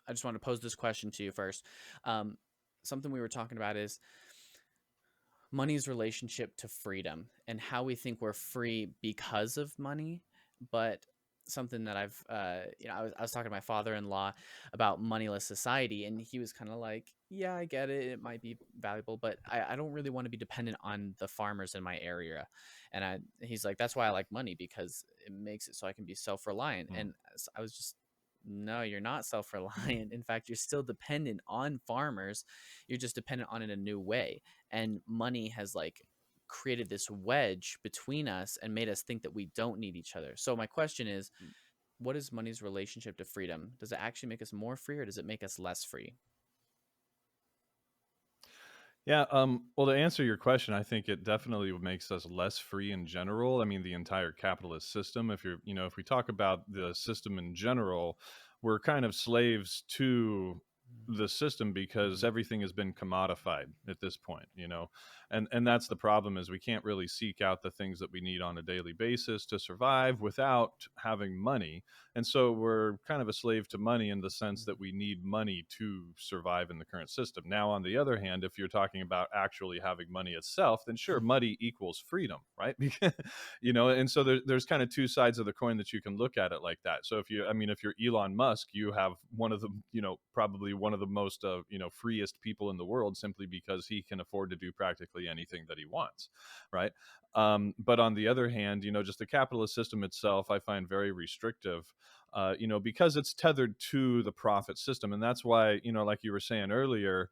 I just want to pose this question to you first. Um, Something we were talking about is money's relationship to freedom and how we think we're free because of money. But something that I was talking to my father-in-law about Moneyless Society, and he was kind of like, yeah, I get it, it might be valuable, but I don't really want to be dependent on the farmers in my area. And he's like, that's why I like money, because it makes it so I can be self-reliant. Mm. And I was just, no, you're not self-reliant. In fact, you're still dependent on farmers. You're just dependent on it in a new way. And money has like created this wedge between us and made us think that we don't need each other. So my question is, what is money's relationship to freedom? Does it actually make us more free, or does it make us less free? Yeah, well, to answer your question, I think it definitely makes us less free in general. I mean, the entire capitalist system, if we talk about the system in general, we're kind of slaves to the system because everything has been commodified at this point, and that's the problem, is we can't really seek out the things that we need on a daily basis to survive without having money. And so we're kind of a slave to money in the sense that we need money to survive in the current system. Now, on the other hand, if you're talking about actually having money itself, then sure, money equals freedom, right? And so there's kind of two sides of the coin that you can look at it like that. So if you're Elon Musk, you have one of the, probably one of the most, freest people in the world, simply because he can afford to do practically anything that he wants, right? But on the other hand, just the capitalist system itself, I find very restrictive, because it's tethered to the profit system. And that's why, like you were saying earlier,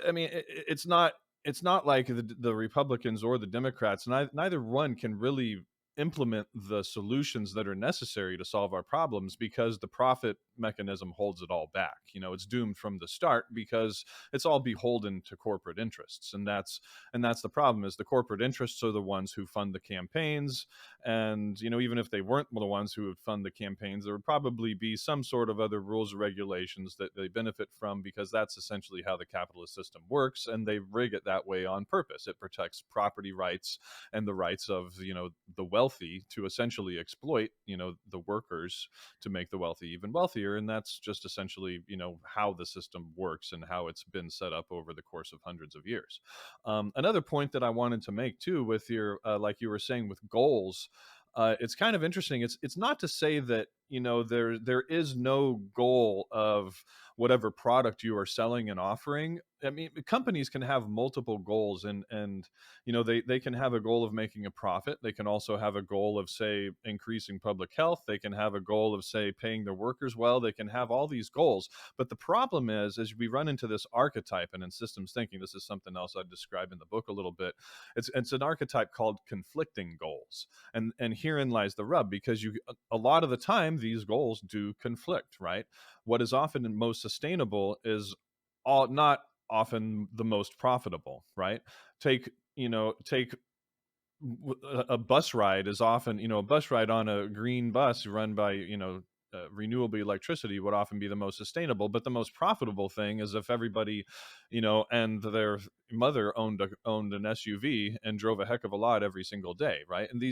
I mean, it's not like the Republicans or the Democrats. Neither one can really implement the solutions that are necessary to solve our problems, because the profit mechanism holds it all back. It's doomed from the start because it's all beholden to corporate interests, and that's the problem. Is the corporate interests are the ones who fund the campaigns, and even if they weren't the ones who would fund the campaigns, there would probably be some sort of other rules or regulations that they benefit from, because that's essentially how the capitalist system works, and they rig it that way on purpose. It protects property rights and the rights of the wealthy to essentially exploit the workers to make the wealthy even wealthier. And that's just essentially how the system works and how it's been set up over the course of hundreds of years. Another point that I wanted to make too, with your like you were saying with goals, it's kind of interesting. It's not to say that there is no goal of whatever product you are selling and offering. I mean, companies can have multiple goals, and they can have a goal of making a profit. They can also have a goal of, say, increasing public health. They can have a goal of, say, paying their workers well. They can have all these goals. But the problem is we run into this archetype, and in systems thinking, this is something else I describe in the book a little bit. It's an archetype called conflicting goals. And herein lies the rub, because a lot of the time these goals do conflict, right? What is often and most sustainable is not often the most profitable, right? Take a bus ride is often, a bus ride on a green bus run by renewable electricity would often be the most sustainable. But the most profitable thing is if everybody, and their mother owned an SUV and drove a heck of a lot every single day, right? And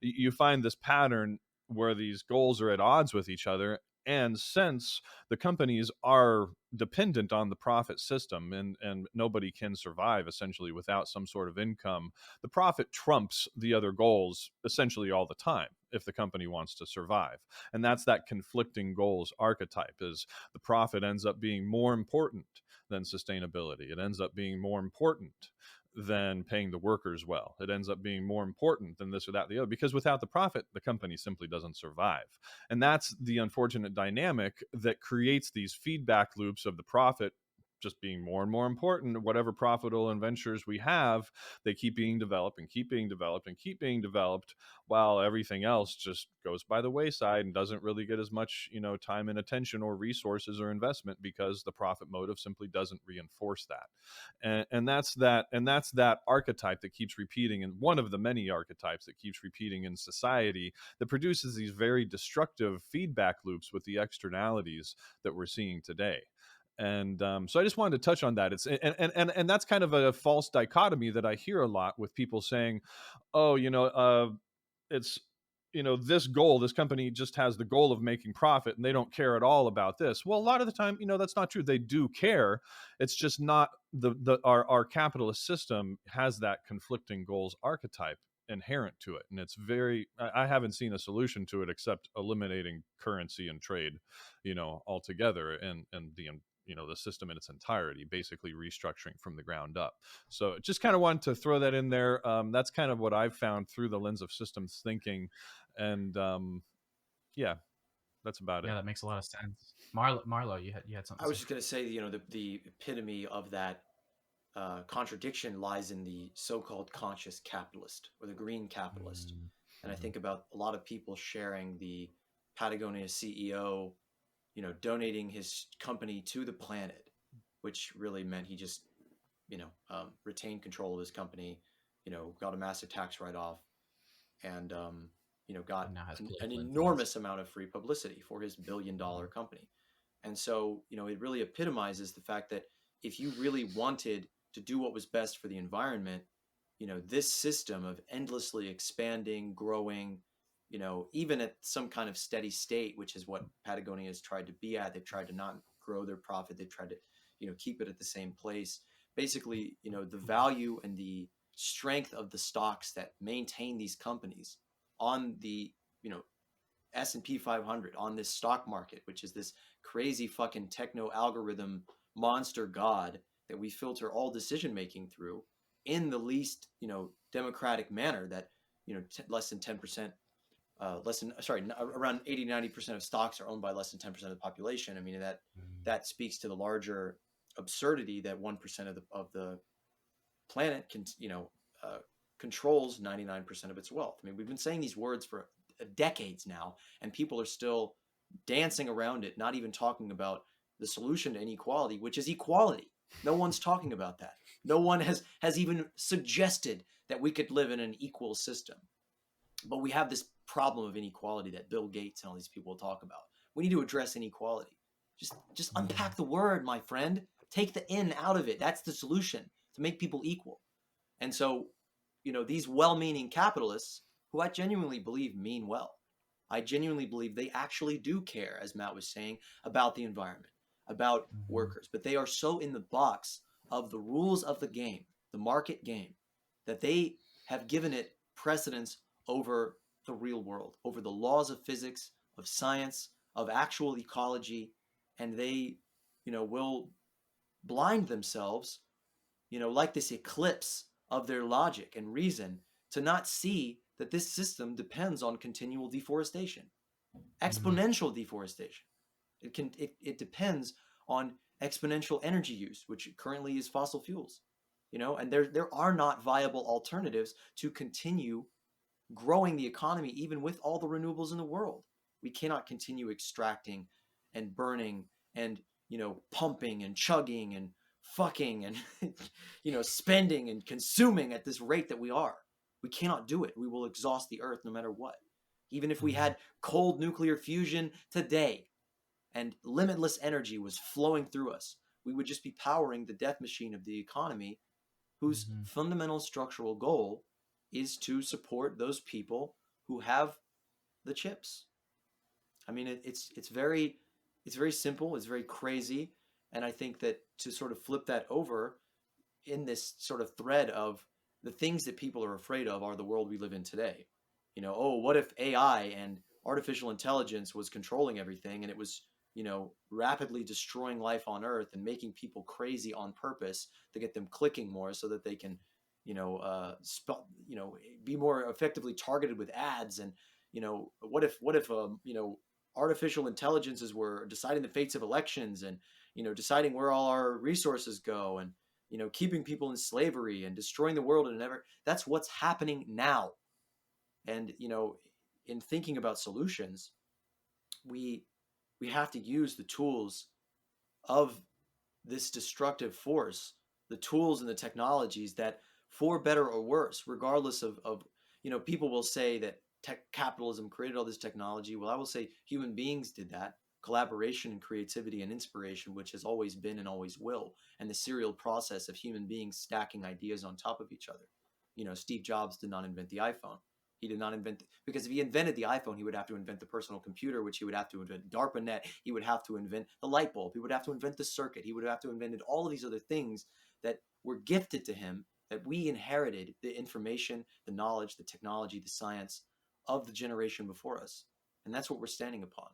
you find this pattern where these goals are at odds with each other. And since the companies are dependent on the profit system, and nobody can survive essentially without some sort of income, the profit trumps the other goals essentially all the time if the company wants to survive. And that's that conflicting goals archetype, is the profit ends up being more important than sustainability. It ends up being more important than paying the workers well. It ends up being more important than this or that, the other, because without the profit, the company simply doesn't survive. And that's the unfortunate dynamic that creates these feedback loops of the profit just being more and more important. Whatever profitable ventures we have, they keep being developed and keep being developed and keep being developed, while everything else just goes by the wayside and doesn't really get as much, time and attention or resources or investment, because the profit motive simply doesn't reinforce that. And that's that archetype that keeps repeating, and one of the many archetypes that keeps repeating in society, that produces these very destructive feedback loops with the externalities that we're seeing today. And so I just wanted to touch on that. It's and that's kind of a false dichotomy that I hear a lot, with people saying, "Oh, it's this goal, this company just has the goal of making profit, and they don't care at all about this." Well, a lot of the time, that's not true. They do care. It's just not our capitalist system has that conflicting goals archetype inherent to it, and it's I haven't seen a solution to it except eliminating currency and trade, altogether, and the system in its entirety, basically restructuring from the ground up. So just kind of wanted to throw that in there. That's kind of what I've found through the lens of systems thinking. And yeah, that's about it. Yeah, that makes a lot of sense. Marlo, you had something I was to say. just going to say, the epitome of that contradiction lies in the so-called conscious capitalist, or the green capitalist. And I think about a lot of people sharing the Patagonia CEO, donating his company to the planet, which really meant he just, retained control of his company, got a massive tax write-off, and, got Now has an political enormous amount of free publicity for his billion-dollar company. And so, it really epitomizes the fact that if you really wanted to do what was best for the environment, this system of endlessly expanding, growing, even at some kind of steady state, which is what Patagonia has tried to be at. They've tried to not grow their profit. They've tried to, keep it at the same place. Basically, the value and the strength of the stocks that maintain these companies on the, S&P 500, on this stock market, which is this crazy fucking techno algorithm monster god that we filter all decision making through in the least, democratic manner, that, less than 10%, around 80-90% of stocks are owned by less than 10% of the population. I mean, that speaks to the larger absurdity that 1% of the planet controls 99% of its wealth. I mean, we've been saying these words for decades now, and people are still dancing around it, not even talking about the solution to inequality, which is equality. No one's talking about that. No one has even suggested that we could live in an equal system. But we have this problem of inequality that Bill Gates and all these people talk about. We need to address inequality. Just unpack the word, my friend. Take the in out of it. That's the solution, to make people equal. And so, these well-meaning capitalists, who I genuinely believe mean well, I genuinely believe they actually do care, as Matt was saying, about the environment, about workers. But they are so in the box of the rules of the game, the market game, that they have given it precedence over the real world, over the laws of physics, of science, of actual ecology. And they, will blind themselves, like this eclipse of their logic and reason, to not see that this system depends on continual deforestation, exponential deforestation. It depends on exponential energy use, which currently is fossil fuels, and there are not viable alternatives to continue growing the economy, even with all the renewables in the world. We cannot continue extracting and burning and, pumping and chugging and fucking and, spending and consuming at this rate that we are. We cannot do it. We will exhaust the earth no matter what. Even if we had cold nuclear fusion today and limitless energy was flowing through us, we would just be powering the death machine of the economy, whose fundamental structural goal is to support those people who have the chips. I mean, it's very simple. It's very crazy, and I think that to sort of flip that over in this sort of thread of the things that people are afraid of are the world we live in today. You know, oh, what if AI and artificial intelligence was controlling everything and it was, you know, rapidly destroying life on Earth and making people crazy on purpose to get them clicking more so that they can, be more effectively targeted with ads. And what if artificial intelligences were deciding the fates of elections and deciding where all our resources go and keeping people in slavery and destroying the world and never. That's what's happening now. And in thinking about solutions, we have to use the tools of this destructive force, the tools and the technologies that, for better or worse, regardless of people will say that capitalism created all this technology. Well, I will say human beings did that. Collaboration and creativity and inspiration, which has always been and always will, and the serial process of human beings stacking ideas on top of each other. Steve Jobs did not invent the iPhone. He did not invent, because if he invented the iPhone, he would have to invent the personal computer, which he would have to invent DARPANET. He would have to invent the light bulb. He would have to invent the circuit. He would have to invent all of these other things that were gifted to him, that we inherited the information, the knowledge, the technology, the science of the generation before us. And that's what we're standing upon.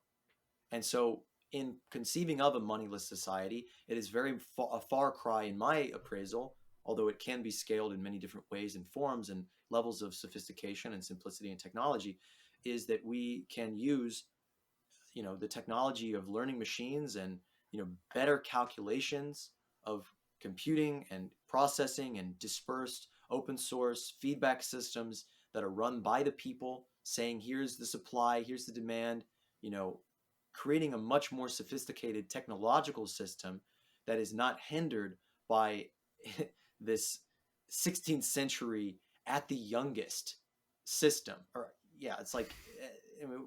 And so in conceiving of a moneyless society, it is a far cry in my appraisal, although it can be scaled in many different ways and forms and levels of sophistication and simplicity and technology, is that we can use, the technology of learning machines and, better calculations of computing and processing and dispersed open source feedback systems that are run by the people, saying, here's the supply, here's the demand, creating a much more sophisticated technological system that is not hindered by this 16th century at the youngest system. Or yeah, it's like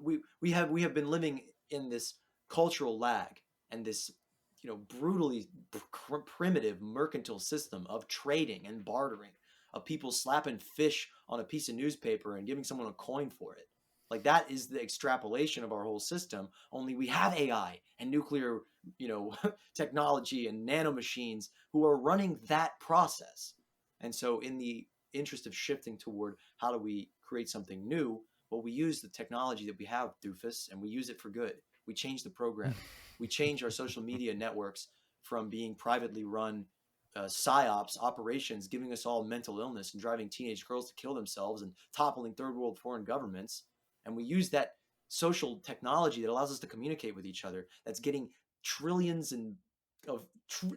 we have been living in this cultural lag and this brutally primitive mercantile system of trading and bartering, of people slapping fish on a piece of newspaper and giving someone a coin for it. Like, that is the extrapolation of our whole system. Only we have AI and nuclear, technology and nanomachines who are running that process. And so in the interest of shifting toward how do we create something new, well, we use the technology that we have, doofus, and we use it for good. We change the program. We change our social media networks from being privately run psyops operations, giving us all mental illness and driving teenage girls to kill themselves and toppling third world foreign governments. And we use that social technology that allows us to communicate with each other, that's getting trillions and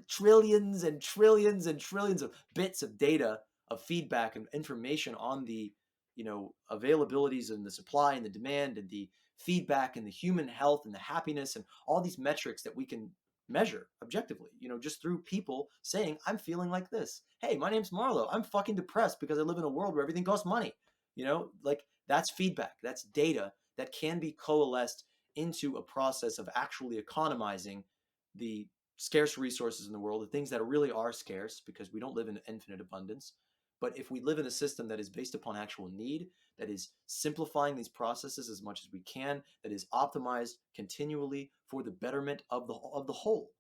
trillions and trillions and trillions of bits of data, of feedback and information on the availabilities and the supply and the demand and the feedback and the human health and the happiness and all these metrics that we can measure objectively, just through people saying, I'm feeling like this. Hey, my name's Marlo. I'm fucking depressed because I live in a world where everything costs money. Like, that's feedback. That's data that can be coalesced into a process of actually economizing the scarce resources in the world, the things that really are scarce, because we don't live in infinite abundance. But if we live in a system that is based upon actual need, that is simplifying these processes as much as we can, that is optimized continually for the betterment of the whole,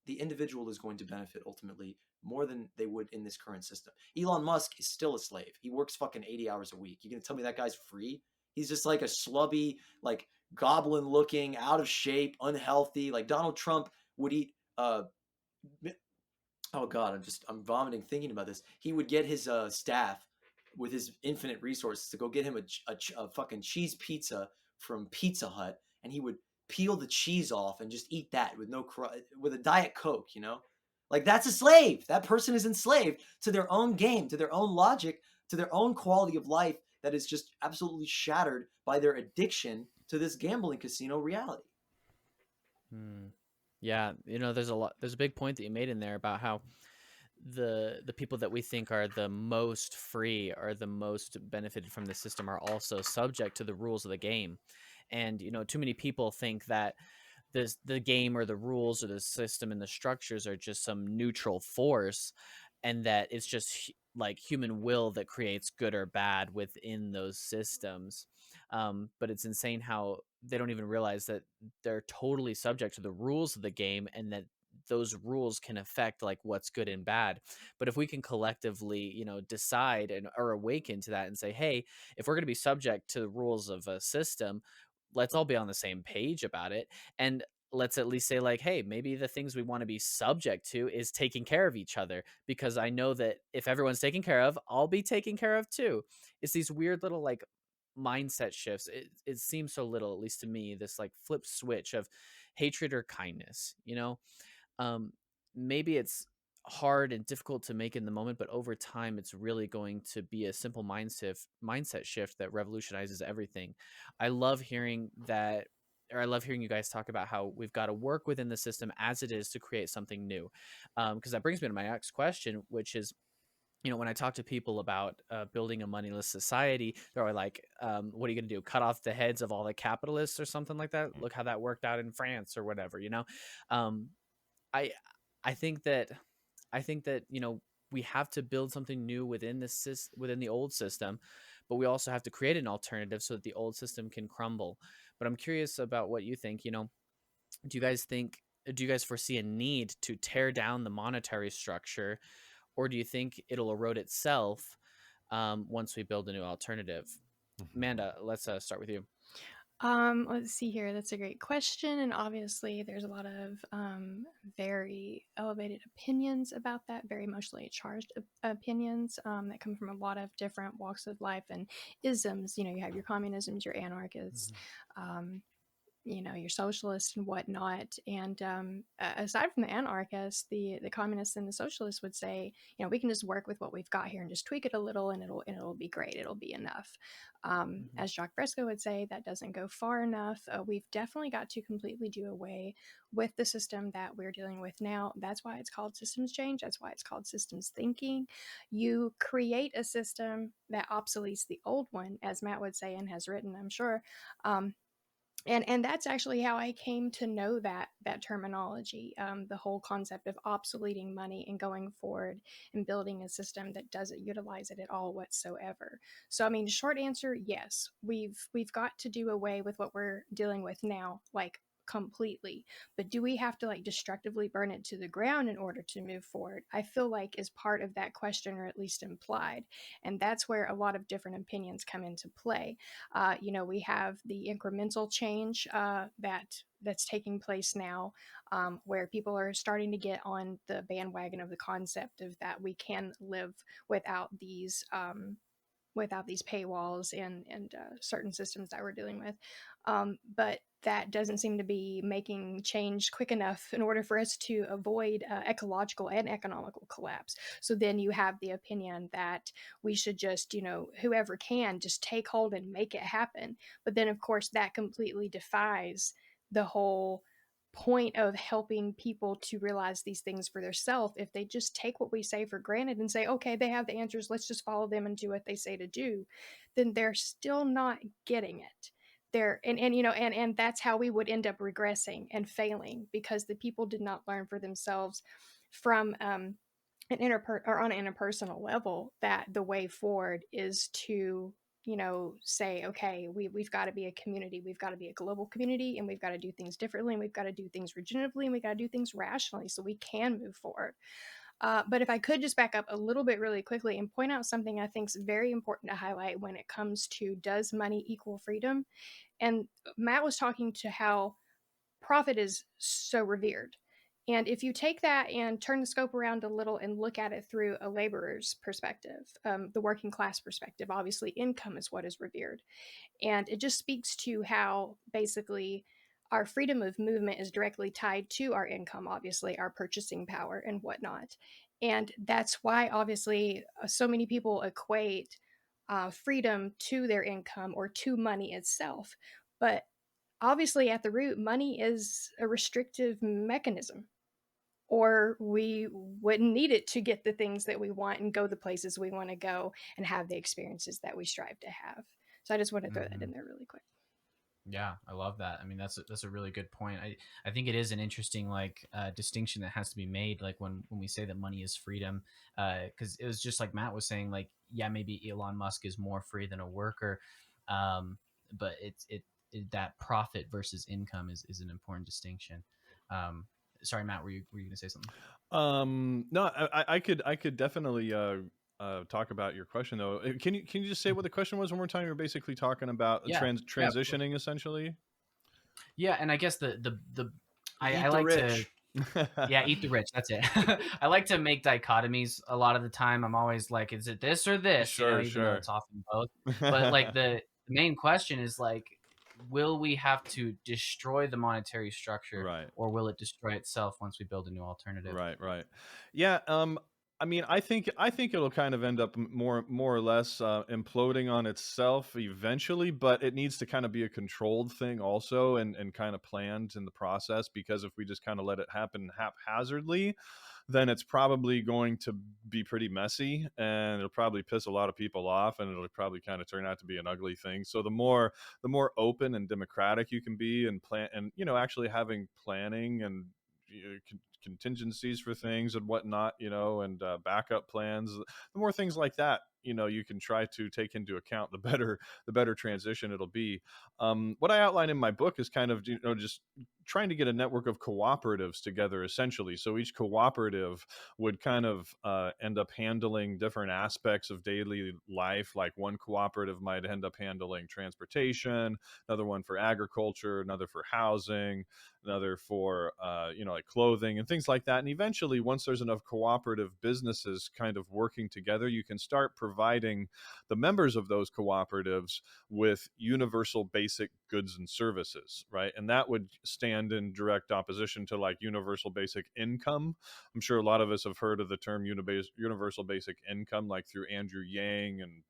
the individual is going to benefit ultimately more than they would in this current system. Elon Musk is still a slave. He works fucking 80 hours a week. You gonna tell me that guy's free? He's just like a slubby, like goblin looking, out of shape, unhealthy. Like Donald Trump would eat oh god, I'm vomiting thinking about this. He would get his staff with his infinite resources to go get him a fucking cheese pizza from Pizza Hut, and he would peel the cheese off and just eat that with with a Diet Coke, Like, that's a slave. That person is enslaved to their own game, to their own logic, to their own quality of life that is just absolutely shattered by their addiction to this gambling casino reality. Yeah, there's a big point that you made in there about how the people that we think are the most free or the most benefited from the system are also subject to the rules of the game. And too many people think that the game or the rules or the system and the structures are just some neutral force, and that it's just like human will that creates good or bad within those systems. But it's insane how they don't even realize that they're totally subject to the rules of the game, and that those rules can affect like what's good and bad. But if we can collectively decide and or awaken to that and say, hey, if we're going to be subject to the rules of a system, let's all be on the same page about it. And let's at least say like, hey, maybe the things we want to be subject to is taking care of each other, because I know that if everyone's taken care of, I'll be taken care of too. It's these weird little like mindset shifts. It seems so little, at least to me, this like flip switch of hatred or kindness. um, Maybe it's hard and difficult to make in the moment, but over time, it's really going to be a simple mindset shift that revolutionizes everything. I love hearing that, or I love hearing you guys talk about how we've got to work within the system as it is to create something new. Because that brings me to my next question, which is, when I talk to people about building a moneyless society, they're like, what are you going to do? Cut off the heads of all the capitalists or something like that? Look how that worked out in France or whatever. Um, I I think that we have to build something new within within the old system, but we also have to create an alternative so that the old system can crumble. But I'm curious about what you think. Do you guys think do you guys foresee a need to tear down the monetary structure, or do you think it'll erode itself once we build a new alternative? Amanda, let's start with you. Let's see here. That's a great question, and obviously, there's a lot of very elevated opinions about that, very emotionally charged opinions that come from a lot of different walks of life and isms. You have your communisms, your anarchists, um, your socialists and whatnot. And aside from the anarchists, the communists and the socialists would say, we can just work with what we've got here and just tweak it a little, and it'll be great. It'll be enough. As Jacques Fresco would say, that doesn't go far enough. We've definitely got to completely do away with the system that we're dealing with now. That's why it's called systems change. That's why it's called systems thinking. You create a system that obsoletes the old one, as Matt would say and has written, I'm sure. And that's actually how I came to know that terminology, the whole concept of obsoleting money and going forward and building a system that doesn't utilize it at all whatsoever. So, I mean, short answer, yes, we've got to do away with what we're dealing with now, like completely. But do we have to like destructively burn it to the ground in order to move forward? I feel like is part of that question, or at least implied. And that's where a lot of different opinions come into play. We have the incremental change that's taking place now, where people are starting to get on the bandwagon of the concept of that we can live without these paywalls and certain systems that we're dealing with. But that doesn't seem to be making change quick enough in order for us to avoid ecological and economical collapse. So then you have the opinion that we should just, whoever can just take hold and make it happen. But then, of course, that completely defies the whole point of helping people to realize these things for themselves. If they just take what we say for granted and say, okay, they have the answers, let's just follow them and do what they say to do, then they're still not getting it. And that's how we would end up regressing and failing, because the people did not learn for themselves from on an interpersonal level that the way forward is to say, okay, we've got to be a community, we've got to be a global community, and we've got to do things differently, and we've got to do things regeneratively, and we've got to do things rationally so we can move forward. But if I could just back up a little bit really quickly and point out something I think is very important to highlight when it comes to, does money equal freedom? And Matt was talking to how profit is so revered. And if you take that and turn the scope around a little and look at it through a laborer's perspective, the working class perspective, obviously income is what is revered. And it just speaks to how basically our freedom of movement is directly tied to our income, obviously, our purchasing power and whatnot. And that's why, obviously, so many people equate freedom to their income or to money itself. But obviously, at the root, money is a restrictive mechanism. or we wouldn't need it to get the things that we want and go the places we want to go and have the experiences that we strive to have. So I just want to throw that in there really quick. Yeah, I love that. I mean, that's a really good point. I think it is an interesting distinction that has to be made. Like when we say that money is freedom, because it was just like Matt was saying. Like, yeah, maybe Elon Musk is more free than a worker, but that profit versus income is an important distinction. Sorry, Matt, were you going to say something? No, I could definitely talk about your question though. Can you just say what the question was one more time? You were basically talking about Yeah, transitioning essentially. yeah, and I guess Eat I the like to. rich. Yeah, eat the rich. That's it. I like to make dichotomies a lot of the time. I'm always like, is it this or this? Sure, Even though sure. it's often both. But like the main question is like, will we have to destroy the monetary structure, Right. or will it destroy itself once we build a new alternative? Right. Yeah. I mean, I think it'll kind of end up more or less imploding on itself eventually, but it needs to kind of be a controlled thing also, and kind of planned in the process. Because if we just kind of let it happen haphazardly, then it's probably going to be pretty messy, and it'll probably piss a lot of people off, and it'll probably kind of turn out to be an ugly thing. So the more open and democratic you can be, and plan, and actually having planning and contingencies for things and whatnot, and backup plans, the more things like that you can try to take into account, the better transition it'll be. What I outline in my book is kind of just trying to get a network of cooperatives together essentially. So each cooperative would kind of end up handling different aspects of daily life. Like one cooperative might end up handling transportation, another one for agriculture, another for housing, another for like clothing and things like that. And eventually, once there's enough cooperative businesses kind of working together, you can start providing the members of those cooperatives with universal basic goods and services, right? And that would stand in direct opposition to like universal basic income. I'm sure a lot of us have heard of the term universal basic income, like through Andrew Yang, and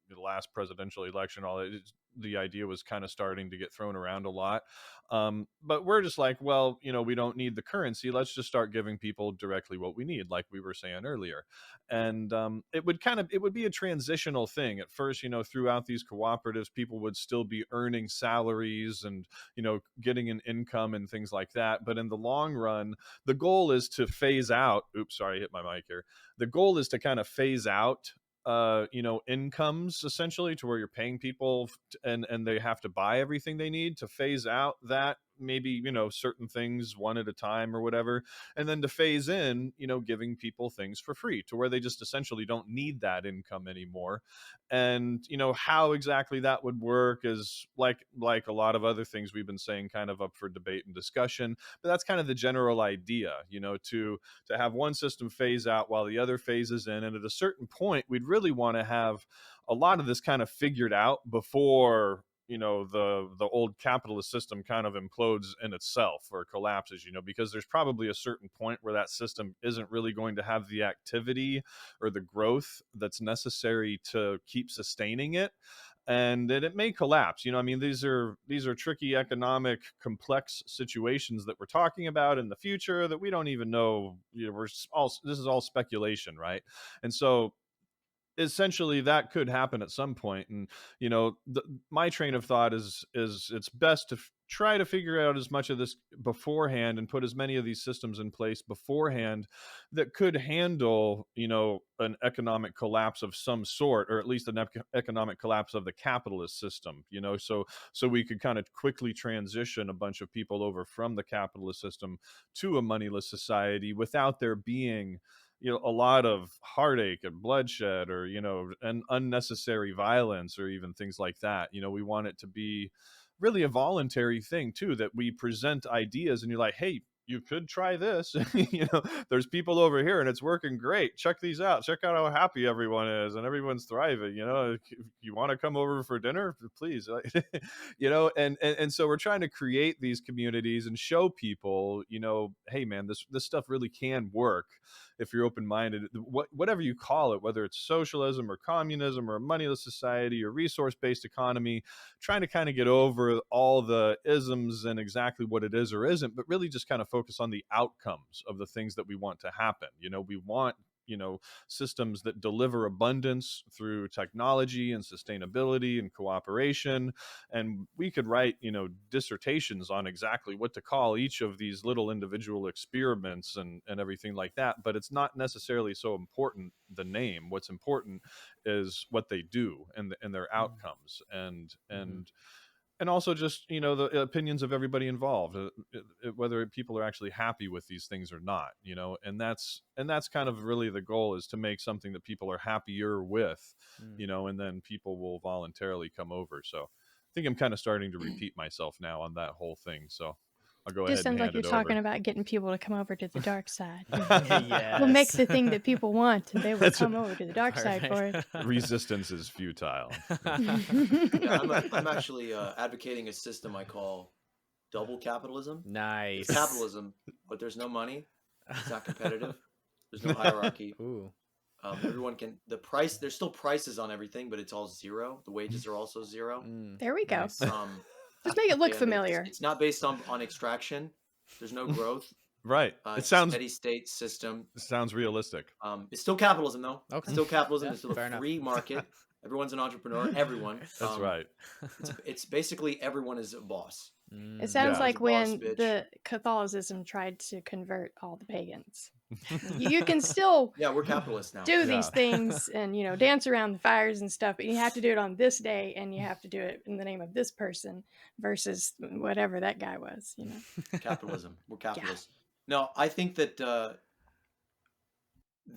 the last presidential election, all that. The idea was kind of starting to get thrown around a lot. But we're just like, well, we don't need the currency. Let's just start giving people directly what we need, like we were saying earlier. And it would be a transitional thing at first. Throughout these cooperatives, people would still be earning salaries and getting an income and things like that. But in the long run, the goal is to phase out. Oops, sorry, I hit my mic here. The goal is to kind of phase out incomes essentially, to where you're paying people and they have to buy everything they need, to phase out that, maybe certain things one at a time or whatever, and then to phase in giving people things for free, to where they just essentially don't need that income anymore. And how exactly that would work is like a lot of other things we've been saying, kind of up for debate and discussion. But that's kind of the general idea, to have one system phase out while the other phases in. And at a certain point, we'd really want to have a lot of this kind of figured out before the old capitalist system kind of implodes in itself or collapses, because there's probably a certain point where that system isn't really going to have the activity or the growth that's necessary to keep sustaining it, and that it may collapse. I mean, these are tricky economic complex situations that we're talking about in the future that we don't even know. This is all speculation, right? And so essentially that could happen at some point. And my train of thought is it's best to try to figure out as much of this beforehand, and put as many of these systems in place beforehand that could handle an economic collapse of some sort, or at least an economic collapse of the capitalist system. So we could kind of quickly transition a bunch of people over from the capitalist system to a moneyless society without there being a lot of heartache and bloodshed, or and unnecessary violence, or even things like that. We want it to be really a voluntary thing too, that we present ideas and you're like, hey, you could try this. There's people over here and it's working great. Check these out. Check out how happy everyone is and everyone's thriving. If you want to come over for dinner, please. And so we're trying to create these communities and show people, hey man, this stuff really can work if you're open-minded. Whatever you call it, whether it's socialism or communism or a moneyless society or resource-based economy, trying to kind of get over all the isms and exactly what it is or isn't, but really just kind of focus on the outcomes of the things that we want to happen. We want, systems that deliver abundance through technology and sustainability and cooperation. And we could write, dissertations on exactly what to call each of these little individual experiments and everything like that. But it's not necessarily so important, the name. What's important is what they do and their outcomes, and also just, the opinions of everybody involved, whether people are actually happy with these things or not, and that's kind of really the goal, is to make something that people are happier with, and then people will voluntarily come over. So I think I'm kind of starting to repeat myself now on that whole thing, so I'll go Just ahead and sounds like hand you're it talking over. about getting people to come over to the dark side. Yes. We'll make the thing that people want, and they will That's come over to the dark side for it. Resistance is futile. Yeah, I'm actually advocating a system I call double capitalism. Nice. It's capitalism, but there's no money. It's not competitive. There's no hierarchy. Ooh. Everyone can, the price, there's still prices on everything, but it's all zero. The wages are also zero. There we go. Nice. Just make it look And familiar. it's not based on extraction. There's no growth. Right. It It's sounds a steady state system. realistic. It's still capitalism, though. Okay. It's still capitalism. Yeah, It's still fair a enough. free market. Everyone's an entrepreneur. Everyone. That's right. It's basically everyone is a boss. It sounds Yeah. like Boss when bitch. the Catholicism tried to convert all the pagans. You can still Yeah, we're capitalists now. do these Yeah. things and dance around the fires and stuff, but you have to do it on this day, and you have to do it in the name of this person versus whatever that guy was. Capitalism. We're capitalists. No, I think that the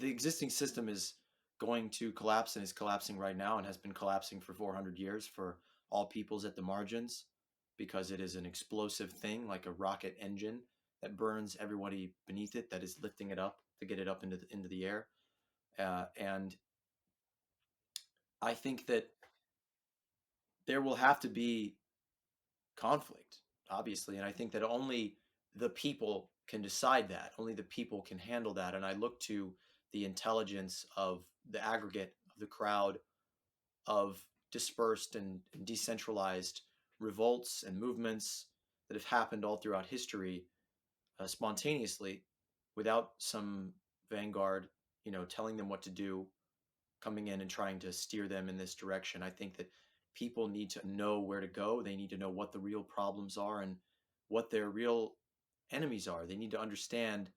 existing system is going to collapse and is collapsing right now and has been collapsing for 400 years for all peoples at the margins, because it is an explosive thing, like a rocket engine that burns everybody beneath it, that is lifting it up to get it up into the air. And I think that there will have to be conflict, obviously. And I think that only the people can decide that. Only the people can handle that. And I look to the intelligence of the aggregate of the crowd, of dispersed and decentralized revolts and movements that have happened all throughout history, spontaneously, without some vanguard, telling them what to do, coming in and trying to steer them in this direction. I think that people need to know where to go. They need to know what the real problems are and what their real enemies are. They need to understand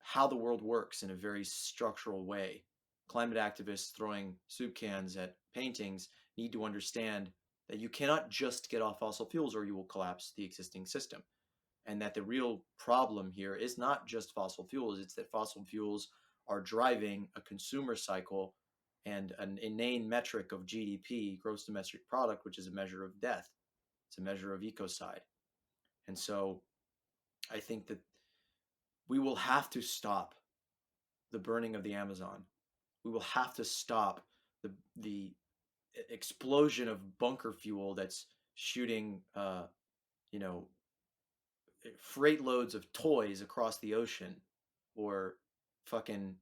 how the world works in a very structural way. Climate activists throwing soup cans at paintings need to understand that you cannot just get off fossil fuels or you will collapse the existing system. And that the real problem here is not just fossil fuels, it's that fossil fuels are driving a consumer cycle and an inane metric of GDP, gross domestic product, which is a measure of death. It's a measure of ecocide. And so I think that we will have to stop the burning of the Amazon. We will have to stop the explosion of bunker fuel that's shooting, freight loads of toys across the ocean, or fucking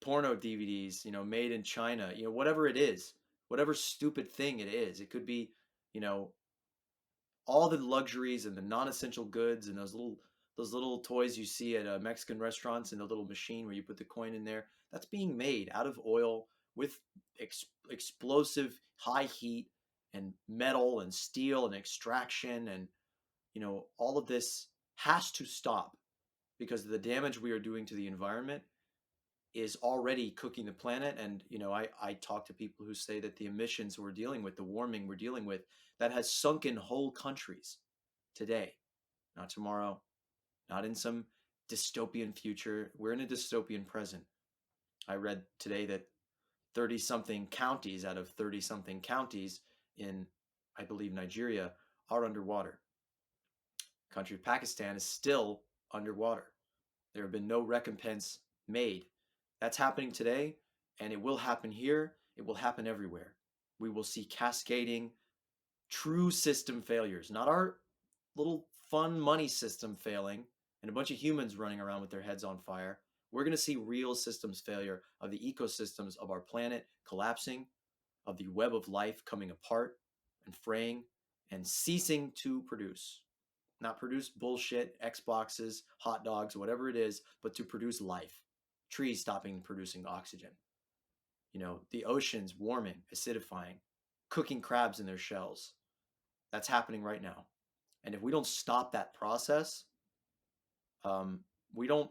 porno DVDs, made in China, whatever it is, whatever stupid thing it is. It could be, you know, all the luxuries and the non-essential goods and those little toys you see at Mexican restaurants, and the little machine where you put the coin in there. That's being made out of oil with explosive high heat and metal and steel and extraction, and all of this has to stop, because the damage we are doing to the environment is already cooking the planet. And I talk to people who say that the emissions we're dealing with, the warming we're dealing with, that has sunken whole countries today, not tomorrow, not in some dystopian future. We're in a dystopian present. I read today that 30 something counties out of 30 something counties in, I believe, Nigeria are underwater. The country of Pakistan is still underwater. There have been no recompense made. That's happening today, and it will happen here. It will happen everywhere. We will see cascading, true system failures, not our little fun money system failing and a bunch of humans running around with their heads on fire. We're going to see real systems failure of the ecosystems of our planet collapsing, of the web of life coming apart and fraying and ceasing to produce. not produce bullshit, Xboxes, hot dogs, whatever it is, but to produce life. Trees stopping producing oxygen. The oceans warming, acidifying, cooking crabs in their shells. That's happening right now. And if we don't stop that process, um, we don't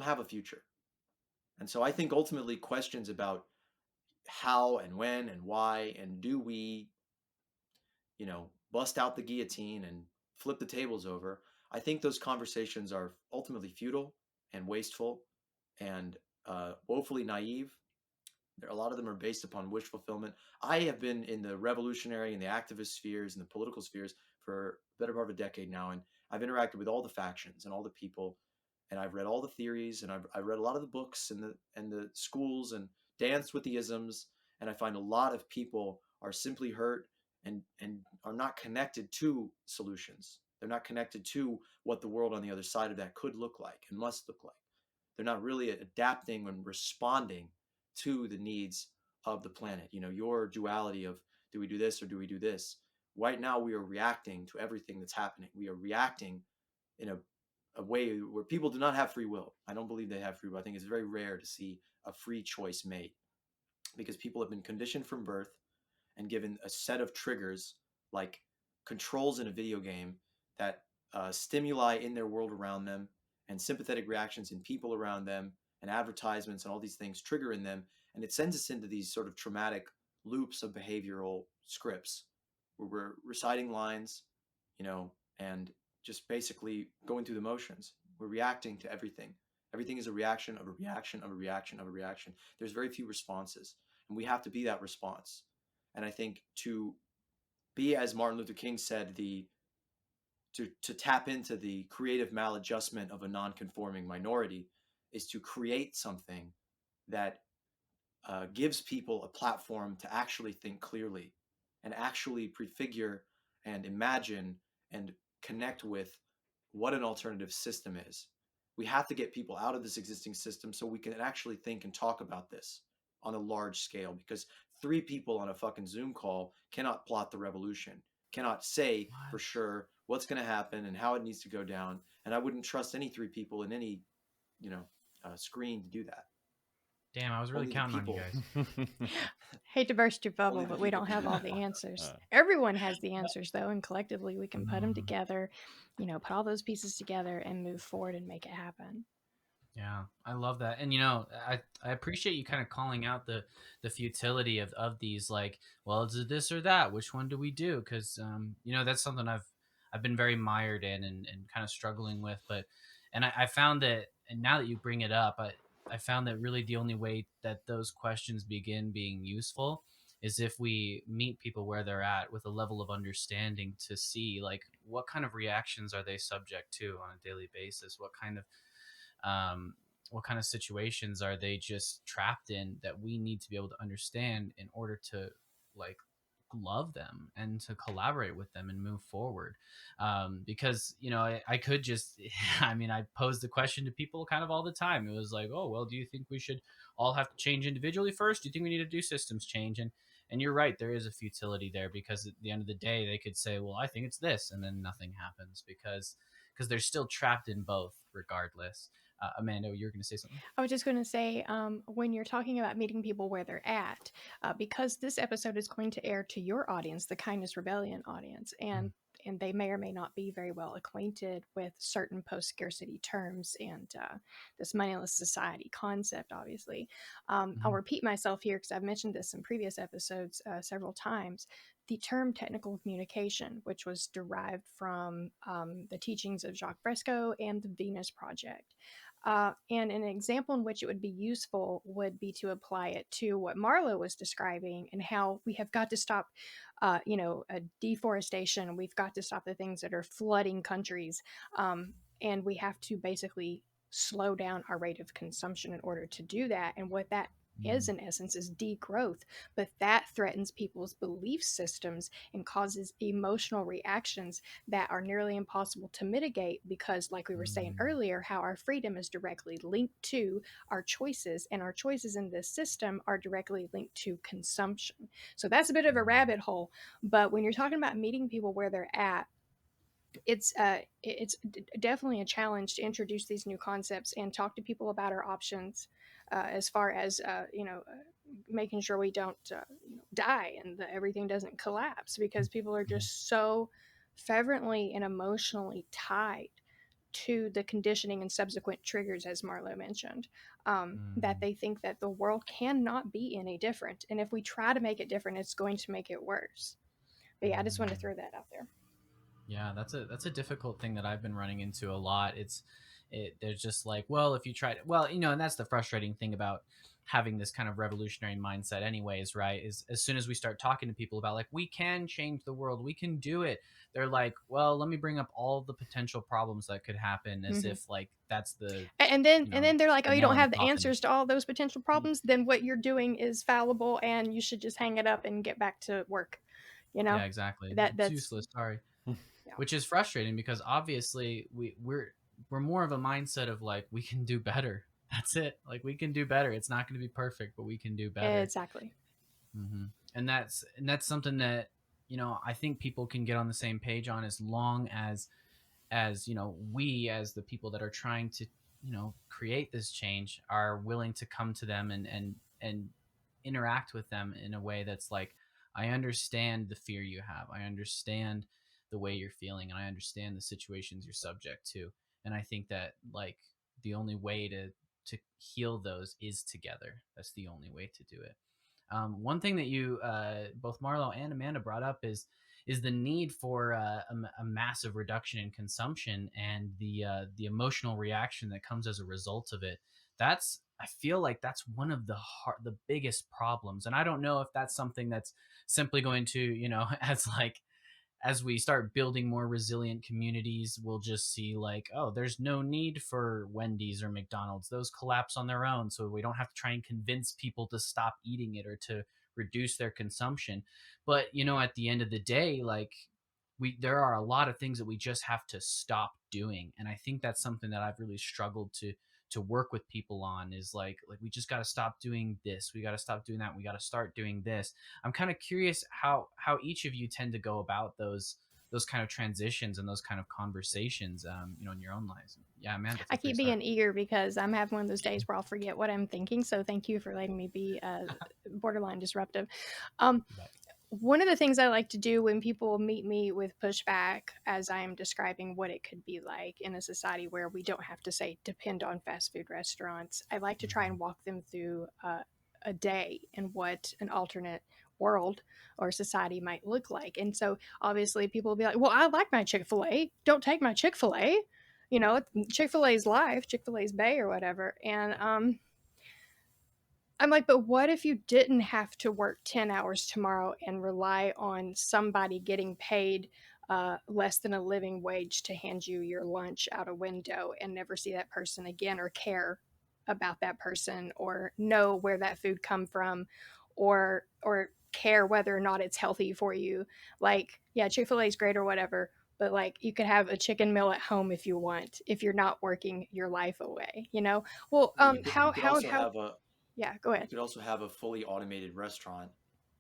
have a future. And so I think ultimately questions about how and when and why and do we, bust out the guillotine and flip the tables over, I think those conversations are ultimately futile and wasteful and woefully naive. A lot of them are based upon wish fulfillment. I have been in the revolutionary and the activist spheres and the political spheres for a better part of a decade now, and I've interacted with all the factions and all the people, and I've read all the theories, and I've read a lot of the books and the schools and danced with the isms, and I find a lot of people are simply hurt and are not connected to solutions. They're not connected to what the world on the other side of that could look like and must look like. They're not really adapting and responding to the needs of the planet. Your duality of do we do this or do we do this? Right now, we are reacting to everything that's happening. We are reacting in a way where people do not have free will. I don't believe they have free will. I think it's very rare to see a free choice made because people have been conditioned from birth and given a set of triggers like controls in a video game that stimuli in their world around them and sympathetic reactions in people around them and advertisements and all these things trigger in them. And it sends us into these sort of traumatic loops of behavioral scripts where we're reciting lines, and just basically going through the motions. We're reacting to everything. Everything is a reaction of a reaction of a reaction of a reaction. There's very few responses, and we have to be that response. And I think to be, as Martin Luther King said, to tap into the creative maladjustment of a non-conforming minority is to create something that gives people a platform to actually think clearly and actually prefigure and imagine and connect with what an alternative system is. We have to get people out of this existing system so we can actually think and talk about this on a large scale, because 3 people on a fucking Zoom call cannot plot the revolution, cannot say for sure what's going to happen and how it needs to go down. And I wouldn't trust any 3 people in any, screen to do that. Damn, I was really Only the counting on you people. guys. Hate to burst your bubble, Only the but we don't people have do all that. the answers. Everyone has the answers, though, and collectively we can put them Mm. together, put all those pieces together and move forward and make it happen. Yeah, I love that. And I appreciate you kind of calling out the futility of these, like, well, is it this or that? Which one do we do? Because that's something I've been very mired in and kind of struggling with. But I found that, and now that you bring it up, I found that really the only way that those questions begin being useful is if we meet people where they're at with a level of understanding to see, like, what kind of reactions are they subject to on a daily basis? Um, what kind of situations are they just trapped in that we need to be able to understand in order to, like, love them and to collaborate with them and move forward. Because I could just I pose the question to people kind of all the time. It was like, oh well, do you think we should all have to change individually first? Do you think we need to do systems change? And you're right, there is a futility there, because at the end of the day they could say, well, I think it's this, and then nothing happens because they're still trapped in both regardless. Amanda, you're going to say something? I was just going to say, when you're talking about meeting people where they're at, because this episode is going to air to your audience, the Kindness Rebellion audience, and they may or may not be very well acquainted with certain post-scarcity terms and this moneyless society concept, obviously. I'll repeat myself here because I've mentioned this in previous episodes several times. The term technical communication, which was derived from the teachings of Jacques Fresco and the Venus Project. And an example in which it would be useful would be to apply it to what Marlo was describing and how we have got to stop, deforestation. We've got to stop the things that are flooding countries. And we have to basically slow down our rate of consumption in order to do that. And what that is, in essence, is degrowth. But that threatens people's belief systems and causes emotional reactions that are nearly impossible to mitigate because, like we were saying earlier, how our freedom is directly linked to our choices, and our choices in this system are directly linked to consumption. So that's a bit of a rabbit hole. But when you're talking about meeting people where they're at, definitely a challenge to introduce these new concepts and talk to people about our options, as far as making sure we don't die and that everything doesn't collapse, because people are Mhm. just so fervently and emotionally tied to the conditioning and subsequent triggers, as Marlo mentioned, that Mhm. they think that the world cannot be any different, and if we try to make it different, it's going to make it worse. But yeah, I just want to Mhm. throw that out there. Yeah, that's a difficult thing that I've been running into a lot. There's just like, well, if you try to, well, and that's the frustrating thing about having this kind of revolutionary mindset anyways, right? Is as soon as we start talking to people about like we can change the world, we can do it, they're like, well, let me bring up all the potential problems that could happen, as Hmm. if like that's the, And then they're like, the oh, you nail don't in the have the coffin. answers to all those potential problems. Then what you're doing is fallible, and you should just hang it up and get back to work. You know, Yeah, exactly. It's that's useless. Sorry. yeah, Which is frustrating because obviously we're more of a mindset of like we can do better. That's it. Like we can do better. It's not going to be perfect, but we can do better. exactly. Hmm. And that's something that I think people can get on the same page on, as long as we, as the people that are trying to create this change, are willing to come to them and interact with them in a way that's like, I understand the fear you have, I understand the way you're feeling, and I understand the situations you're subject to. And I think that like the only way to heal those is together. That's the only way to do it. One thing that you both Marlo and Amanda brought up is the need for a massive reduction in consumption, and the emotional reaction that comes as a result of it. I feel like that's one of the biggest problems, and I don't know if that's something that's simply going to as we start building more resilient communities, we'll just see like, oh, there's no need for Wendy's or McDonald's. Those collapse on their own. So we don't have to try and convince people to stop eating it or to reduce their consumption. But, at the end of the day, like there are a lot of things that we just have to stop doing. And I think that's something that I've really struggled to work with people on, is like we just got to stop doing this. We got to stop doing that. We got to start doing this. I'm kind of curious how each of you tend to go about those kind of transitions and those kind of conversations, in your own lives. Yeah, Amanda, I feel free to keep start. being eager because I'm having one of those days where I'll forget what I'm thinking. So thank you for letting me be borderline disruptive. Um, But One of the things I like to do when people meet me with pushback, as I am describing what it could be like in a society where we don't have to say depend on fast food restaurants, I like to try mhm. and walk them through a day and what an alternate world or society might look like. And so obviously people will be like, well, I like my Chick-fil-A. Don't take my Chick-fil-A. Chick-fil-A's life, Chick-fil-A's Bay or whatever. And I'm like, but what if you didn't have to work 10 hours tomorrow and rely on somebody getting paid less than a living wage to hand you your lunch out a window and never see that person again, or care about that person, or know where that food come from, or care whether or not it's healthy for you? Like, yeah, Chick-fil-A is great or whatever, but like you could have a chicken meal at home if you want, if you're not working your life away. Well, Well, how you could how also how have a yeah, go you ahead. could also have a fully automated restaurant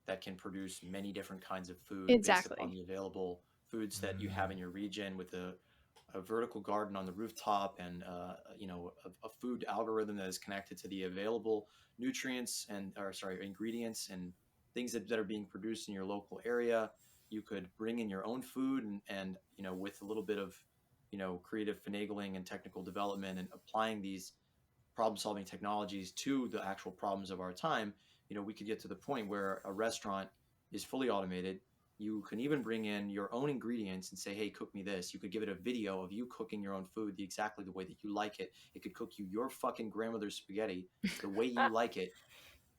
that can produce many different kinds of food based upon Exactly. the available foods that you have Mm, in your region, with a vertical garden on the rooftop, and a food algorithm that is connected to the available nutrients and, or sorry, ingredients and things that are being produced in your local area. You could bring in your own food, and with a little bit of creative finagling and technical development and applying these problem solving technologies to the actual problems of our time, we could get to the point where a restaurant is fully automated. You can even bring in your own ingredients and say, hey, cook me this. You could give it a video of you cooking your own food exactly the way that you like it. It could cook you your fucking grandmother's spaghetti the way you like it,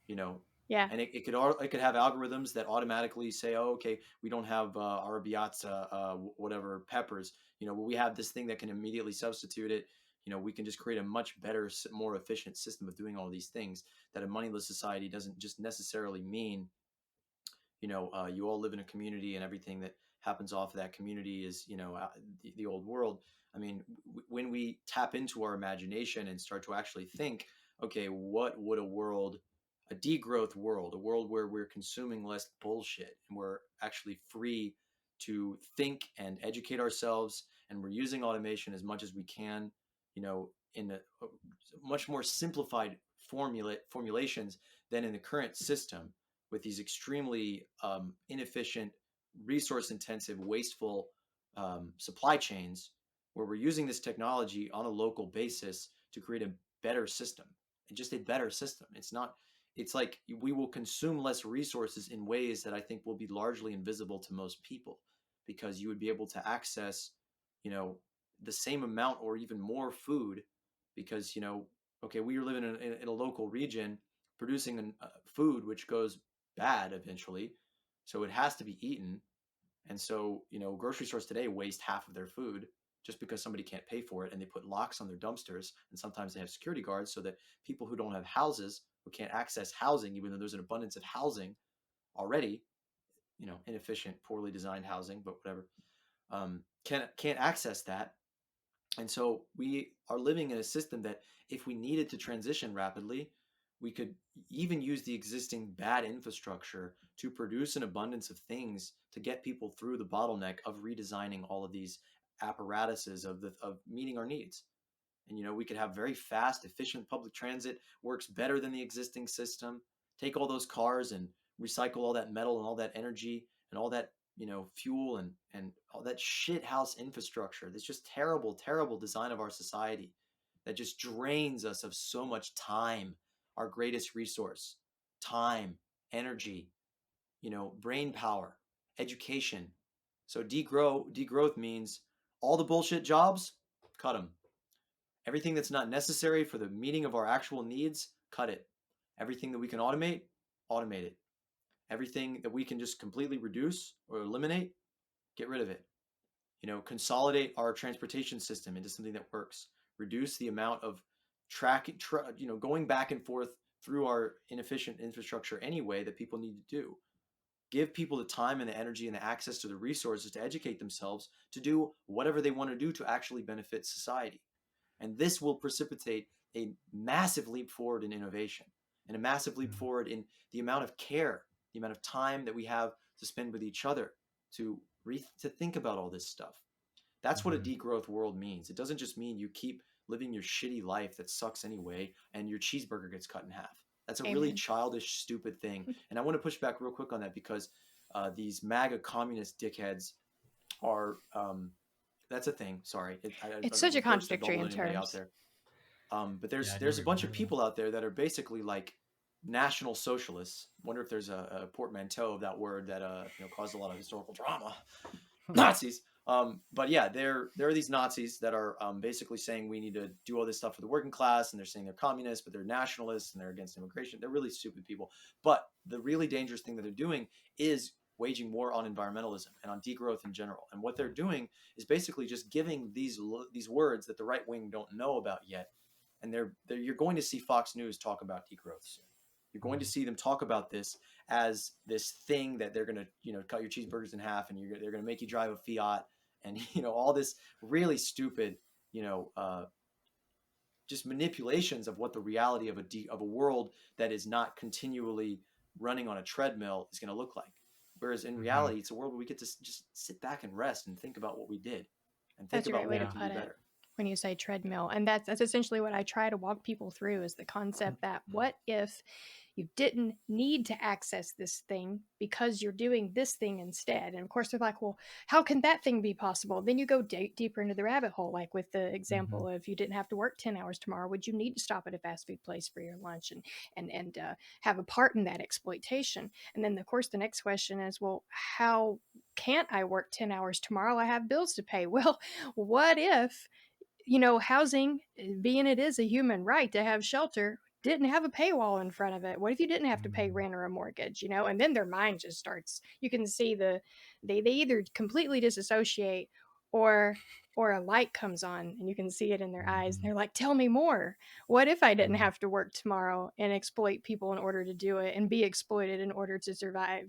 you know Yeah. and it could have algorithms that automatically say, oh, okay, we don't have arrabbiata, whatever peppers, but we have this thing that can immediately substitute it. We can just create a much better, more efficient system of doing all these things. That a moneyless society doesn't just necessarily mean you all live in a community and everything that happens off of that community is the old world. I mean, when we tap into our imagination and start to actually think, okay, what would a degrowth world, a world where we're consuming less bullshit and we're actually free to think and educate ourselves, and we're using automation as much as we can, in a much more simplified formulations than in the current system, with these extremely inefficient, resource intensive, wasteful supply chains, where we're using this technology on a local basis to create a better system, and just a better system. It's like we will consume less resources in ways that I think will be largely invisible to most people, because you would be able to access, you know, the same amount or even more food, because, okay, we are living in a local region producing food which goes bad eventually. So it has to be eaten. And so, grocery stores today waste half of their food just because somebody can't pay for it, and they put locks on their dumpsters, and sometimes they have security guards so that people who don't have houses, who can't access housing, even though there's an abundance of housing already, inefficient, poorly designed housing, but whatever, can't access that. And so we are living in a system that, if we needed to transition rapidly, we could even use the existing bad infrastructure to produce an abundance of things to get people through the bottleneck of redesigning all of these apparatuses of meeting our needs. And we could have very fast, efficient public transit, works better than the existing system. Take all those cars and recycle all that metal and all that energy and all that fuel and all that shit house infrastructure. That's just terrible, terrible design of our society that just drains us of so much time, our greatest resource, time, energy, brain power, education. So degrowth means all the bullshit jobs, cut them. Everything that's not necessary for the meeting of our actual needs, cut it. Everything that we can automate, automate it. Everything that we can just completely reduce or eliminate, get rid of it. Consolidate our transportation system into something that works. Reduce the amount of going back and forth through our inefficient infrastructure anyway that people need to do. Give people the time and the energy and the access to the resources to educate themselves to do whatever they want to do to actually benefit society. And this will precipitate a massive leap forward in innovation, and a massive leap forward in the amount of care, the amount of time that we have to spend with each other to think about all this stuff. That's what a degrowth world means. It doesn't just mean you keep living your shitty life that sucks anyway and your cheeseburger gets cut in half. That's a really childish, stupid thing. And I want to push back real quick on that, because these MAGA communist dickheads are that's a thing. Sorry, it's such a contradictory in terms. Out there. But there's a bunch of people out there that are basically like national socialists. Wonder if there's a portmanteau of that word that caused a lot of historical drama. Nazis. But yeah, there are these Nazis that are basically saying we need to do all this stuff for the working class, and they're saying they're communists, but they're nationalists and they're against immigration. They're really stupid people. But the really dangerous thing that they're doing is waging war on environmentalism and on degrowth in general. And what they're doing is basically just giving these words that the right wing don't know about yet. And you're going to see Fox News talk about degrowth soon. You're going to see them talk about this as this thing that they're going to, cut your cheeseburgers in half, and they're going to make you drive a Fiat, and all this really stupid, just manipulations of what the reality of a world that is not continually running on a treadmill is going to look like. Whereas in reality, it's a world where we get to just sit back and rest and think about what we did, and think about what we can do better. When you say treadmill, and that's essentially what I try to walk people through, is the concept that what if you didn't need to access this thing because you're doing this thing instead? And of course they're like, well, how can that thing be possible? Then you go deeper into the rabbit hole, like with the example of, you didn't have to work 10 hours tomorrow, would you need to stop at a fast food place for your lunch and have a part in that exploitation? And then of course the next question is, well, how can't I work 10 hours tomorrow? I have bills to pay. Well, what if housing, being it is a human right to have shelter, didn't have a paywall in front of it? What if you didn't have to pay rent or a mortgage? And then their mind just starts, you can see they either completely disassociate, or a light comes on and you can see it in their eyes, and they're like, tell me more. What if I didn't have to work tomorrow and exploit people in order to do it, and be exploited in order to survive?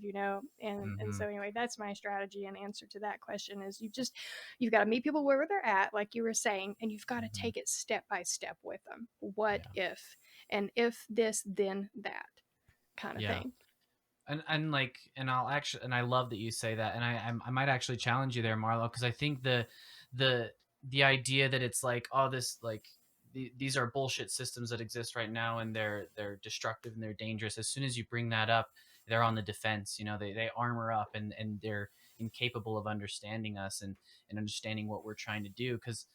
And so anyway, that's my strategy and answer to that question is, you've got to meet people where they're at, like you were saying, and you've got to take it step by step with them. What if, and if this, then that kind of thing. And like, and I'll actually, and I love that you say that, and I might actually challenge you there, Marlo, because I think the the idea that it's like, oh, this like these are bullshit systems that exist right now, and they're destructive and they're dangerous. As soon as you bring that up, they're on the defense. You know, they armor up, and they're incapable of understanding us and understanding what we're trying to do. Because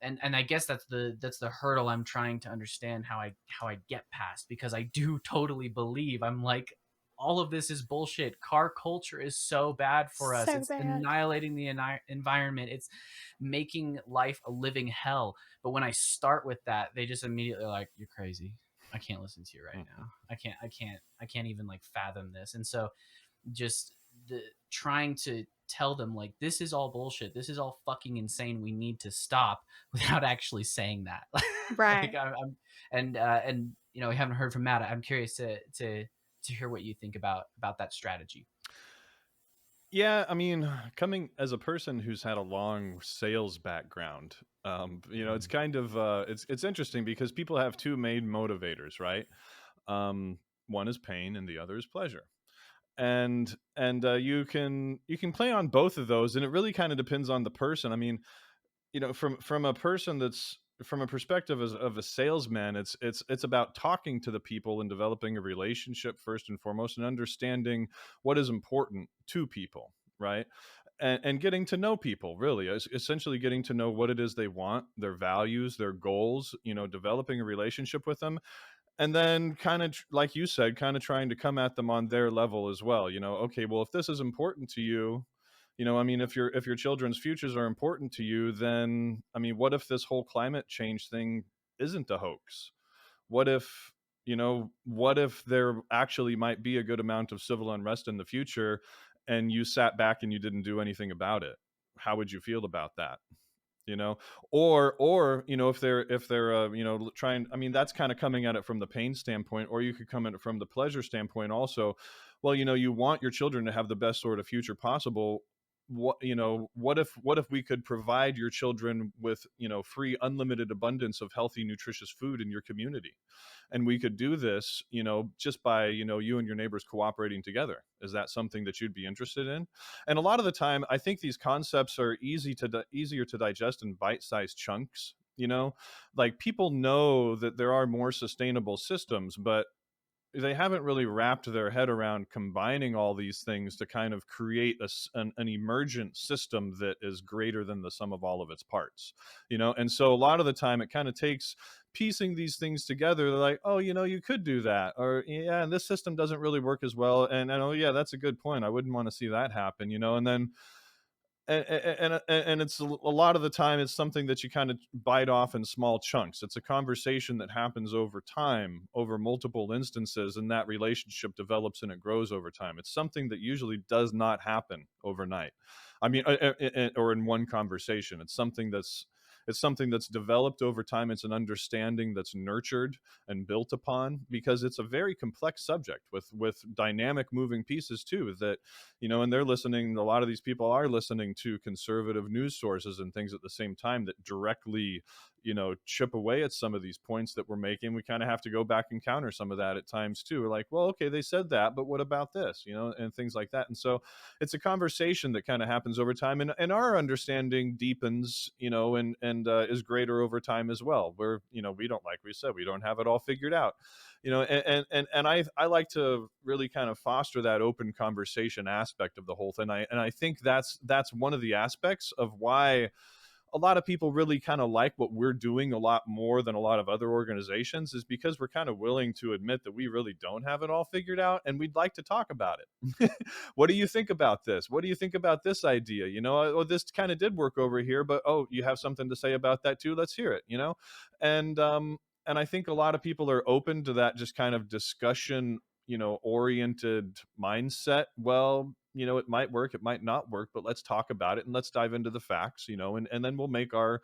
and I guess that's the hurdle I'm trying to understand how I get past, because I do totally believe, I'm like, all of this is bullshit. Car culture is so bad for us. So It's bad. annihilating the environment. It's making life a living hell. But when I start with that, they just immediately are like, you're crazy. I can't listen to you right now. I can't even like fathom this. And so just the trying to tell them like, this is all bullshit, this is all fucking insane, we need to stop, without actually saying that. Like Right. I'm and you know, we haven't heard from Matt. I'm curious to hear what you think about that strategy. Yeah, I mean, coming as a person who's had a long sales background, it's kind of it's interesting because people have two main motivators, right? One is pain, and the other is pleasure. And you can play on both of those, and it really kind of depends on the person. I mean, from a person that's from a perspective of a salesman, it's about talking to the people and developing a relationship first and foremost, and understanding what is important to people, right? And getting to know people, really essentially getting to know what it is they want, their values, their goals, developing a relationship with them, and then kind of like you said, kind of trying to come at them on their level as well. Okay, well, if this is important to you, I mean, if your children's futures are important to you, then I mean, what if this whole climate change thing isn't a hoax? What if there actually might be a good amount of civil unrest in the future, and you sat back and you didn't do anything about it? How would you feel about that? you know or if they're trying, I mean, that's kind of coming at it from the pain standpoint, or you could come at it from the pleasure standpoint also. Well, you want your children to have the best sort of future possible. What if we could provide your children with free unlimited abundance of healthy nutritious food in your community, and we could do this just by you and your neighbors cooperating together? Is that something that you'd be interested in? And a lot of the time, I think these concepts are easier to digest in bite-sized chunks. Like, people know that there are more sustainable systems, but they haven't really wrapped their head around combining all these things to kind of create an emergent system that is greater than the sum of all of its parts. And so a lot of the time it kind of takes piecing these things together. They're like, oh, you could do that, or yeah, and this system doesn't really work as well, and oh yeah, that's a good point, I wouldn't want to see that happen. And then and it's a lot of the time it's something that you kind of bite off in small chunks. It's a conversation that happens over time, over multiple instances, and that relationship develops and it grows over time. It's something that usually does not happen overnight. I mean, or in one conversation. It's something that's developed over time. It's an understanding that's nurtured and built upon, because it's a very complex subject with dynamic moving pieces too, that and they're listening, a lot of these people are listening to conservative news sources and things at the same time that directly chip away at some of these points that we're making. We kind of have to go back and counter some of that at times too. We're like, well, okay, they said that, but what about this? And things like that. And so it's a conversation that kind of happens over time, and our understanding deepens, and is greater over time as well. Where we don't, like we said, we don't have it all figured out. And I like to really kind of foster that open conversation aspect of the whole thing. I think that's one of the aspects of why a lot of people really kind of like what we're doing a lot more than a lot of other organizations, is because we're kind of willing to admit that we really don't have it all figured out, and we'd like to talk about it. What do you think about this? What do you think about this idea? Oh, this kind of did work over here, but oh, you have something to say about that too? Let's hear it. And I think a lot of people are open to that, just kind of discussion oriented mindset. Well, it might work, it might not work, but let's talk about it and let's dive into the facts, and then we'll make our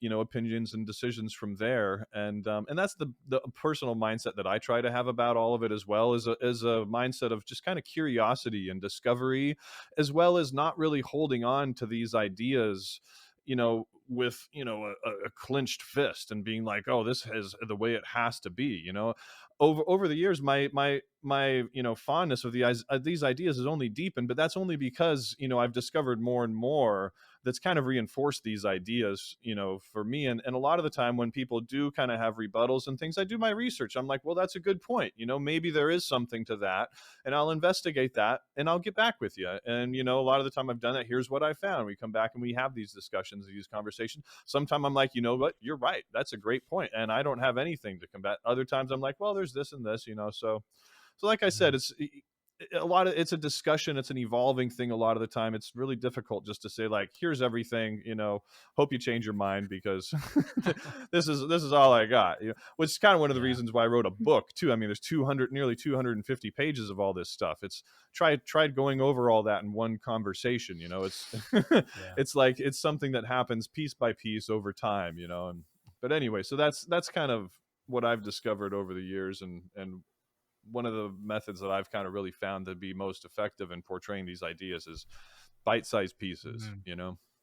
opinions and decisions from there. And that's the personal mindset that I try to have about all of it, as well as a mindset of just kind of curiosity and discovery, as well as not really holding on to these ideas with a clinched fist and being like, oh, this is the way it has to be. Over the years, my fondness of these ideas is only deepened, but that's only because I've discovered more and more that's kind of reinforced these ideas for me. And a lot of the time when people do kind of have rebuttals and things, I do my research. I'm like, well, that's a good point. Maybe there is something to that, and I'll investigate that and I'll get back with you. And a lot of the time I've done it. Here's what I found. We come back and we have these discussions, these conversations. Sometimes I'm like, what, you're right, that's a great point, and I don't have anything to combat. Other times I'm like, well, there's this and this. So like I said, it's a discussion. It's an evolving thing. A lot of the time it's really difficult just to say like, here's everything, hope you change your mind, because this is all I got, which is kind of one of the reasons why I wrote a book too. I mean, there's nearly 250 pages of all this stuff. It's tried going over all that in one conversation. It's it's like, it's something that happens piece by piece over time, but anyway, so that's kind of what I've discovered over the years, and one of the methods that I've kind of really found to be most effective in portraying these ideas is bite-sized pieces.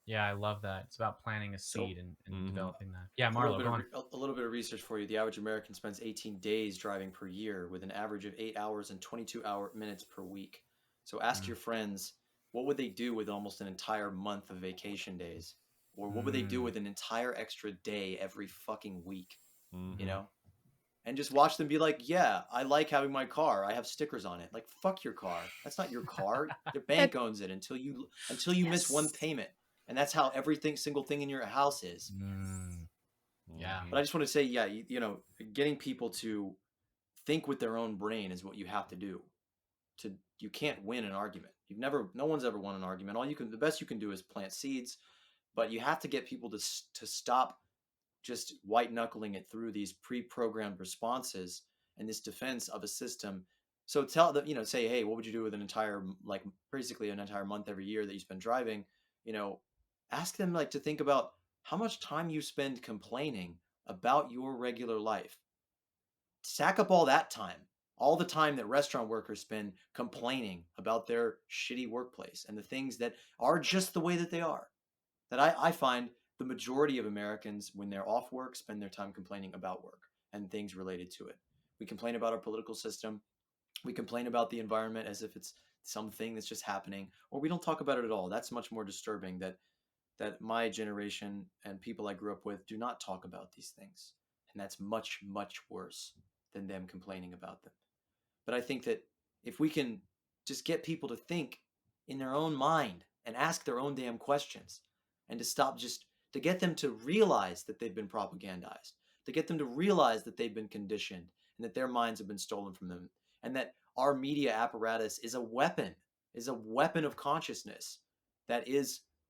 Yeah, I love that. It's about planting a seed and developing that. Yeah, A Marlo, go on. a little bit of research for you. The average American spends 18 days driving per year, with an average of 8 hours and 22 minutes per week. So ask your friends, what would they do with almost an entire month of vacation days? Or what would they do with an entire extra day every fucking week? And just watch them be like, yeah, I like having my car. I have stickers on it. Like, fuck your car. That's not your car. The bank owns it until you miss one payment. And that's how single thing in your house is. Yeah. But I just want to say, yeah, getting people to think with their own brain is what you have to do. You can't win an argument. No one's ever won an argument. The best you can do is plant seeds, but you have to get people to stop just white knuckling it through these pre-programmed responses and this defense of a system. So tell them, say, hey, what would you do with basically an entire month every year that you spend driving? Ask them to think about how much time you spend complaining about your regular life. Stack up all that time, all the time that restaurant workers spend complaining about their shitty workplace and the things that are just the way that they are. That I find the majority of Americans, when they're off work, spend their time complaining about work and things related to it. We complain about our political system. We complain about the environment as if it's something that's just happening, or we don't talk about it at all. That's much more disturbing, that my generation and people I grew up with do not talk about these things. And that's much, much worse than them complaining about them. But I think that if we can just get people to think in their own mind and ask their own damn questions, and to get them to realize that they've been propagandized, to get them to realize that they've been conditioned and that their minds have been stolen from them, and that our media apparatus is a weapon of consciousness that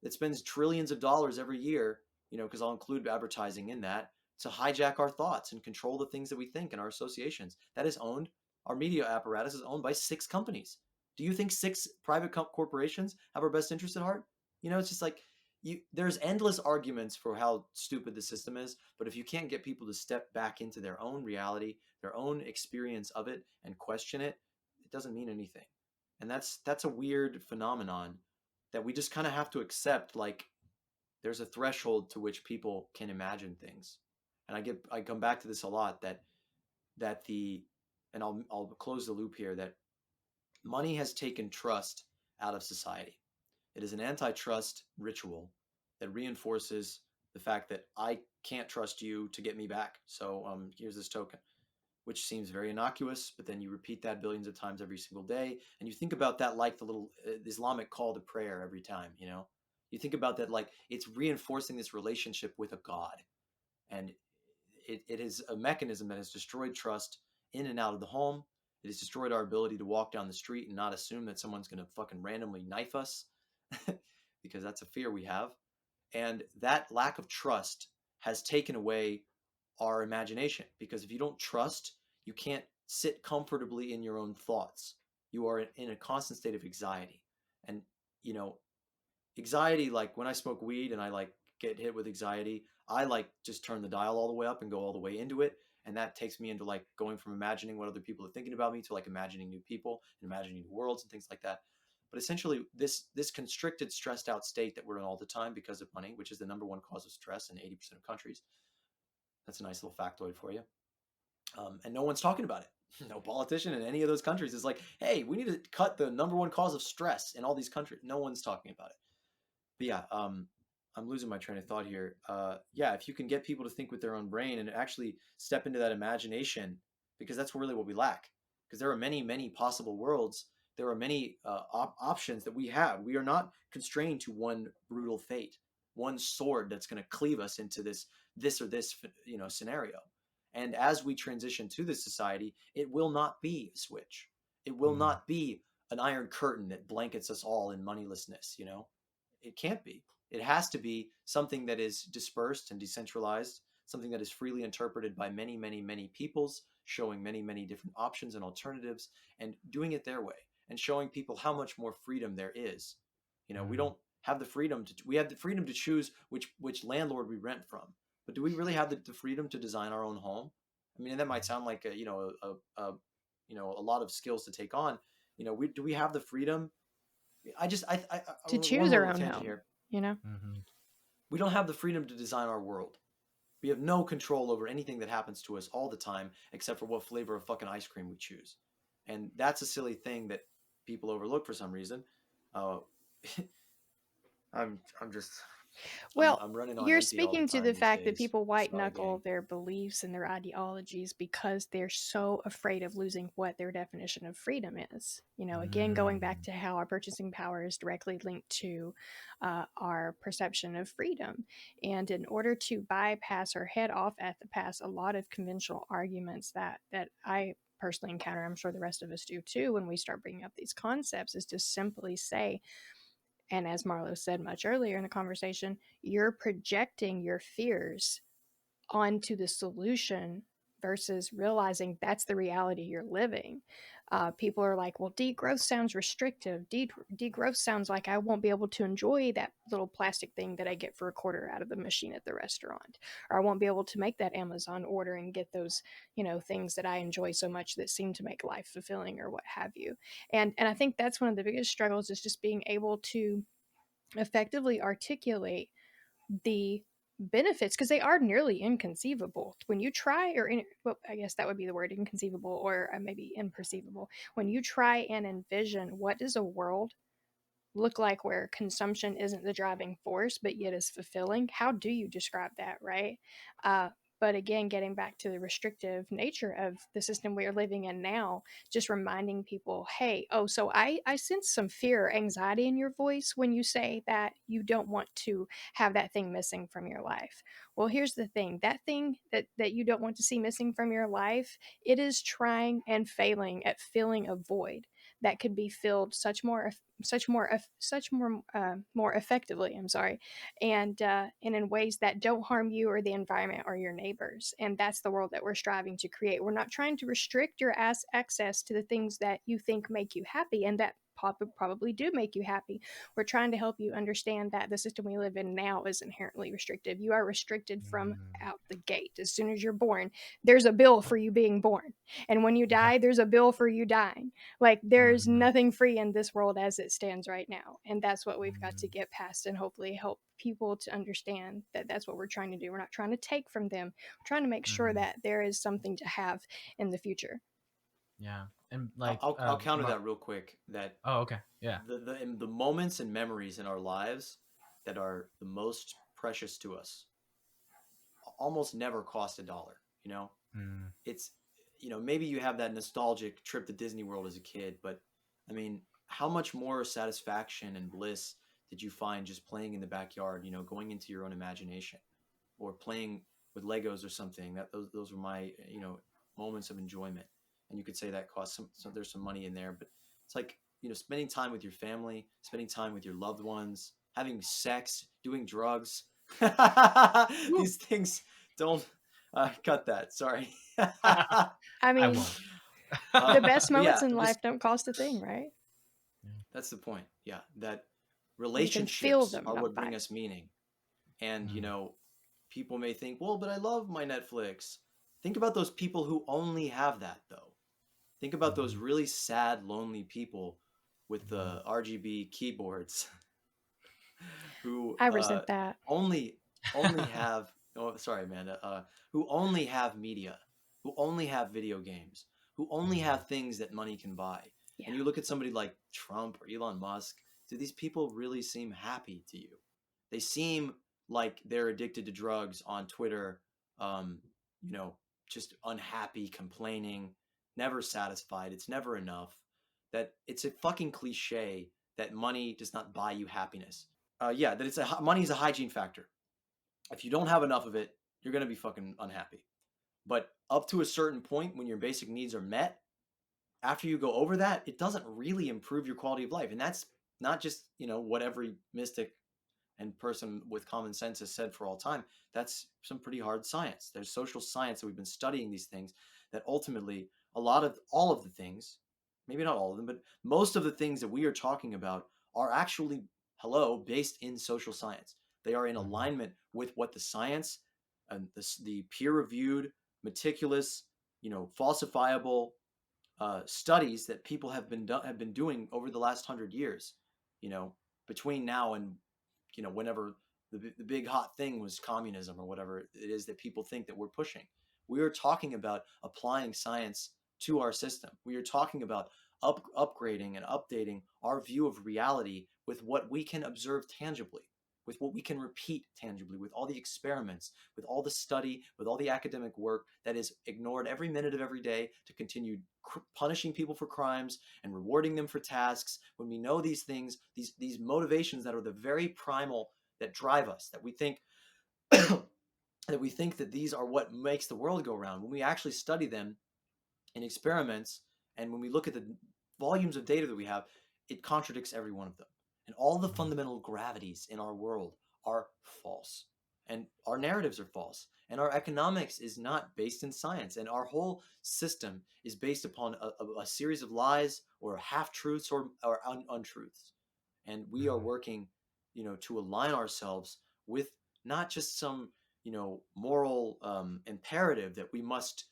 spends trillions of dollars every year, because I'll include advertising in that, to hijack our thoughts and control the things that we think and our associations. Our media apparatus is owned by 6 companies. Do you think 6 private corporations have our best interest at heart? It's just like, there's endless arguments for how stupid the system is, but if you can't get people to step back into their own reality, their own experience of it, and question it, it doesn't mean anything. And that's a weird phenomenon that we just kind of have to accept. Like, there's a threshold to which people can imagine things, and I come back to this a lot, and I'll close the loop here, that money has taken trust out of society. It is an antitrust ritual that reinforces the fact that I can't trust you to get me back. So here's this token, which seems very innocuous, but then you repeat that billions of times every single day. And you think about that like the little Islamic call to prayer every time, You think about that like it's reinforcing this relationship with a God. And it is a mechanism that has destroyed trust in and out of the home. It has destroyed our ability to walk down the street and not assume that someone's going to fucking randomly knife us because that's a fear we have. And that lack of trust has taken away our imagination, because if you don't trust, you can't sit comfortably in your own thoughts. You are in a constant state of anxiety. And, anxiety, like when I smoke weed and I get hit with anxiety, I just turn the dial all the way up and go all the way into it. And that takes me into going from imagining what other people are thinking about me to imagining new people and imagining new worlds and things like that. But essentially, this constricted, stressed out state that we're in all the time because of money, which is the number one cause of stress in 80% of countries. That's a nice little factoid for you. And no one's talking about it. No politician in any of those countries is like, hey, we need to cut the number one cause of stress in all these countries. No one's talking about it. But yeah, I'm losing my train of thought here. Yeah, if you can get people to think with their own brain and actually step into that imagination, because that's really what we lack. Because there are many, many possible worlds. There are many options that we have. We are not constrained to one brutal fate, one sword that's going to cleave us into this or this, scenario. And as we transition to this society, it will not be a switch. It will not be an iron curtain that blankets us all in moneylessness. It can't be. It has to be something that is dispersed and decentralized, something that is freely interpreted by many, many, many peoples, showing many, many different options and alternatives, and doing it their way, and showing people how much more freedom there is. We don't have the freedom we have the freedom to choose which landlord we rent from, but do we really have the freedom to design our own home? I mean, that might sound like a lot of skills to take on. Do we have the freedom? To one choose our little own tangent home, here. Mm-hmm. We don't have the freedom to design our world. We have no control over anything that happens to us all the time, except for what flavor of fucking ice cream we choose. And that's a silly thing that people overlook for some reason. I'm just Well, I'm running on you're empty all the speaking to time the these fact that days. people white Sorry, knuckle gang. their beliefs and their ideologies because they're so afraid of losing what their definition of freedom is. Again, going back to how our purchasing power is directly linked to our perception of freedom. And in order to bypass or head off at the pass a lot of conventional arguments that I personally encounter, I'm sure the rest of us do too, when we start bringing up these concepts, is to simply say, and as Marlo said much earlier in the conversation, you're projecting your fears onto the solution versus realizing that's the reality you're living. People are like, well, degrowth sounds restrictive. Degrowth sounds like I won't be able to enjoy that little plastic thing that I get for a quarter out of the machine at the restaurant. Or I won't be able to make that Amazon order and get those, things that I enjoy so much that seem to make life fulfilling or what have you. And I think that's one of the biggest struggles, is just being able to effectively articulate the benefits, because they are nearly inconceivable when you try, well, I guess that would be the word, inconceivable, or maybe imperceivable. When you try and envision what does a world look like where consumption isn't the driving force but yet is fulfilling, how do you describe that, right? But again, getting back to the restrictive nature of the system we are living in now, just reminding people, hey, so I sense some fear or anxiety in your voice when you say that you don't want to have that thing missing from your life. Well, here's the thing, that thing that you don't want to see missing from your life, it is trying and failing at filling a void that could be filled more effectively. I'm sorry, and in ways that don't harm you or the environment or your neighbors. And that's the world that we're striving to create. We're not trying to restrict your access to the things that you think make you happy and that probably do make you happy. We're trying to help you understand that the system we live in now is inherently restrictive. You are restricted from out the gate. As soon as you're born, there's a bill for you being born. And when you die, there's a bill for you dying. Like, there's nothing free in this world as it stands right now. And that's what we've got to get past and hopefully help people to understand that that's what we're trying to do. We're not trying to take from them. We're trying to make sure that there is something to have in the future. Yeah. And like, I'll counter that real quick. That okay, yeah. The moments and memories in our lives that are the most precious to us almost never cost $1. It's maybe you have that nostalgic trip to Disney World as a kid, but I mean, how much more satisfaction and bliss did you find just playing in the backyard? Going into your own imagination, or playing with Legos or something. Those were my moments of enjoyment. And you could say that costs some there's some money in there, but it's like, spending time with your family, spending time with your loved ones, having sex, doing drugs. These things don't cut that. Sorry. I mean, the best moments in life don't cost a thing, right? That's the point. Yeah, that You can feel relationships them, are not what buy bring them. us meaning. And people may think, well, but I love my Netflix. Think about those people who only have that, though. Think about those really sad, lonely people with the RGB keyboards who I resent that. only have oh sorry Amanda who only have media, who only have video games, who only have things that money can buy. Yeah. And you look at somebody like Trump or Elon Musk, do these people really seem happy to you? They seem like they're addicted to drugs on Twitter, um, you know, just unhappy, complaining, never satisfied. It's never enough. That it's a fucking cliche that money does not buy you happiness. Yeah, that money is a hygiene factor. If you don't have enough of it, you're gonna be fucking unhappy. But up to a certain point, when your basic needs are met, after you go over that, it doesn't really improve your quality of life. And that's not just what every mystic and person with common sense has said for all time. That's some pretty hard science. There's social science that we've been studying these things, that ultimately all of the things, maybe not all of them, but most of the things that we are talking about are actually based in social science. They are in alignment with what the science and the peer-reviewed, meticulous, falsifiable studies that people have been doing over the last 100 years. Between now and whenever the big hot thing was communism or whatever it is that people think that we're pushing. We are talking about applying science to our system. We are talking about upgrading and updating our view of reality with what we can observe tangibly, with what we can repeat tangibly, with all the experiments, with all the study, with all the academic work that is ignored every minute of every day to continue punishing people for crimes and rewarding them for tasks, when we know these things, these motivations that are the very primal that drive us, that we think that these are what makes the world go round. When we actually study them in experiments, and when we look at the volumes of data that we have, it contradicts every one of them. And all the fundamental gravities in our world are false. And our narratives are false. And our economics is not based in science. And our whole system is based upon a series of lies or half-truths or untruths. And we are working, to align ourselves with not just some, moral imperative that we must,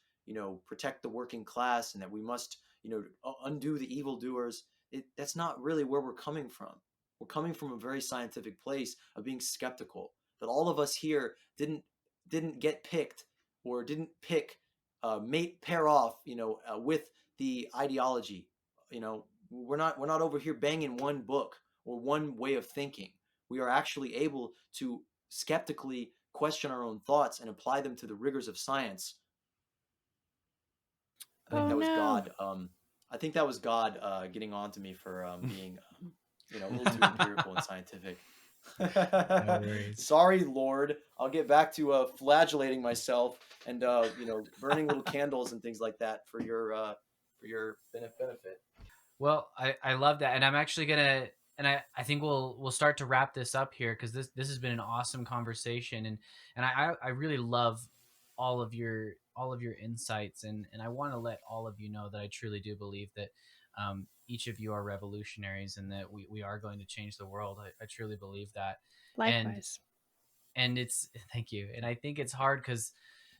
protect the working class and that we must, undo the evildoers. That's not really where we're coming from. We're coming from a very scientific place of being skeptical that all of us here didn't get picked or didn't pair off, with the ideology. We're not over here banging one book or one way of thinking. We are actually able to skeptically question our own thoughts and apply them to the rigors of science. I think that was God. I think that was God getting on to me for being, a little too empirical and scientific. No worries. Sorry, Lord. I'll get back to flagellating myself and burning little candles and things like that for your benefit. Well, I love that, and I'm actually gonna, and I think we'll start to wrap this up here, because this has been an awesome conversation, and I really love all of your insights, and I want to let all of you know that I truly do believe that each of you are revolutionaries, and that we are going to change the world. I truly believe that. Likewise. And it's thank you. And I think it's hard because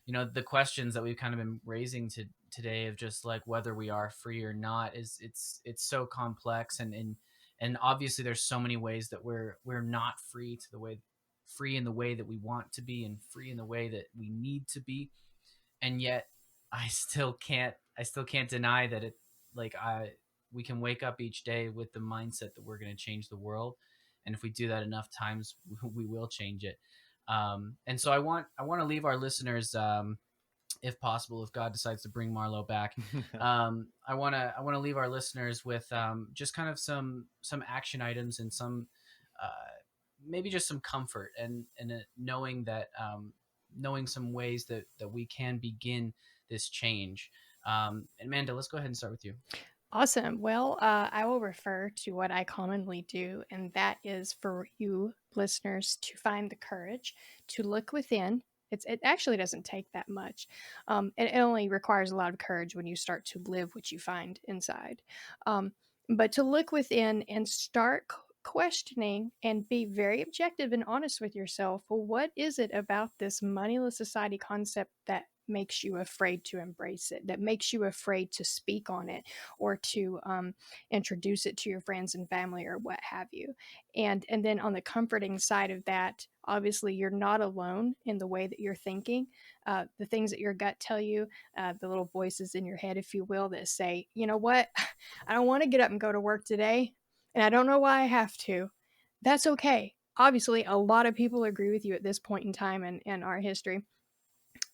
the questions that we've kind of been raising today of just like whether we are free or not is it's so complex, and obviously there's so many ways that we're not free in the way that we want to be, and free in the way that we need to be. And yet I still can't deny that we can wake up each day with the mindset that we're going to change the world, and if we do that enough times, we will change it. And so I want to leave our listeners, if possible, if God decides to bring Marlo back, I want to leave our listeners with just kind of some action items and some maybe just some comfort, and knowing that knowing some ways that we can begin this change. Amanda, let's go ahead and start with you. Awesome. Well, I will refer to what I commonly do, and that is for you listeners to find the courage to look within. It actually doesn't take that much. It only requires a lot of courage when you start to live what you find inside. But to look within and start questioning and be very objective and honest with yourself. Well, what is it about this moneyless society concept that makes you afraid to embrace it, that makes you afraid to speak on it, or to introduce it to your friends and family or what have you. And then on the comforting side of that, obviously you're not alone in the way that you're thinking. The things that your gut tell you, the little voices in your head, if you will, that say, you know what, I don't want to get up and go to work today, and I don't know why I have to. That's okay. Obviously, a lot of people agree with you at this point in time in our history.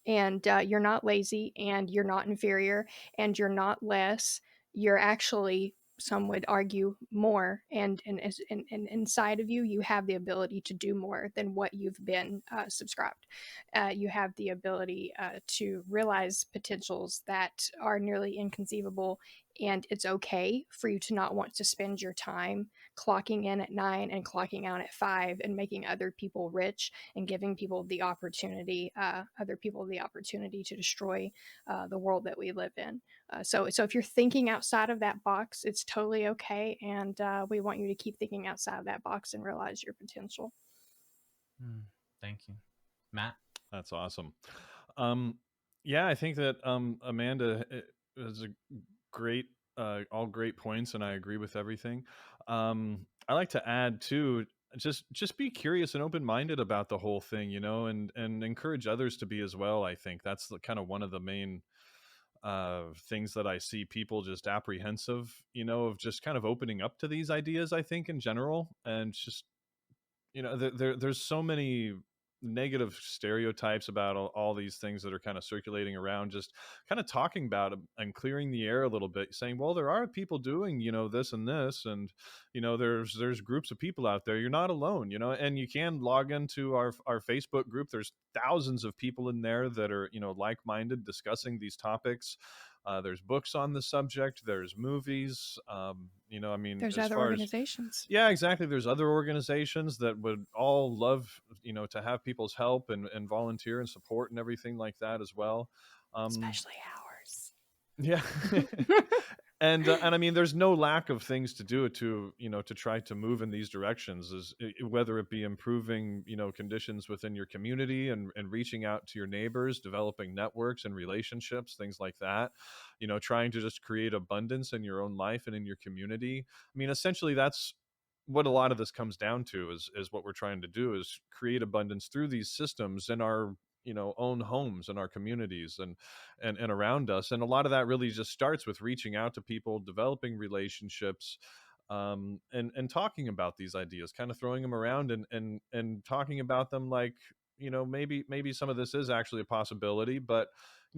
And you're not lazy, and you're not inferior, and you're not less. You're actually, some would argue, more. And inside of you, you have the ability to do more than what you've been subscribed. You have the ability to realize potentials that are nearly inconceivable. And it's okay for you to not want to spend your time clocking in at 9 and clocking out at 5 and making other people rich and giving people the opportunity, other people the opportunity to destroy the world that we live in. So if you're thinking outside of that box, it's totally okay, and we want you to keep thinking outside of that box and realize your potential. Thank you, Matt. That's awesome. Yeah, I think that Amanda is a great, all great points, and I agree with everything. I like to add too, just be curious and open minded about the whole thing, and encourage others to be as well. I think that's kind of one of the main things that I see people just apprehensive, of just kind of opening up to these ideas. I think in general, and just there's so many negative stereotypes about all these things that are kind of circulating around, just kind of talking about 'em and clearing the air a little bit, saying, well, there are people doing this and this, and there's groups of people out there. You're not alone, and you can log into our Facebook group. There's thousands of people in there that are like-minded, discussing these topics. There's books on the subject, there's movies. I mean, There's as other far as organizations, yeah, exactly. There's other organizations that would all love, to have people's help and volunteer and support and everything like that as well. Um, especially ours. yeah. And I mean, there's no lack of things to do to try to move in these directions, whether it be improving, conditions within your community and reaching out to your neighbors, developing networks and relationships, things like that, trying to just create abundance in your own life and in your community. I mean, essentially that's what a lot of this comes down to, is what we're trying to do, is create abundance through these systems in our own homes and our communities and around us. And a lot of that really just starts with reaching out to people, developing relationships, and talking about these ideas, kind of throwing them around and talking about them, like, maybe some of this is actually a possibility, but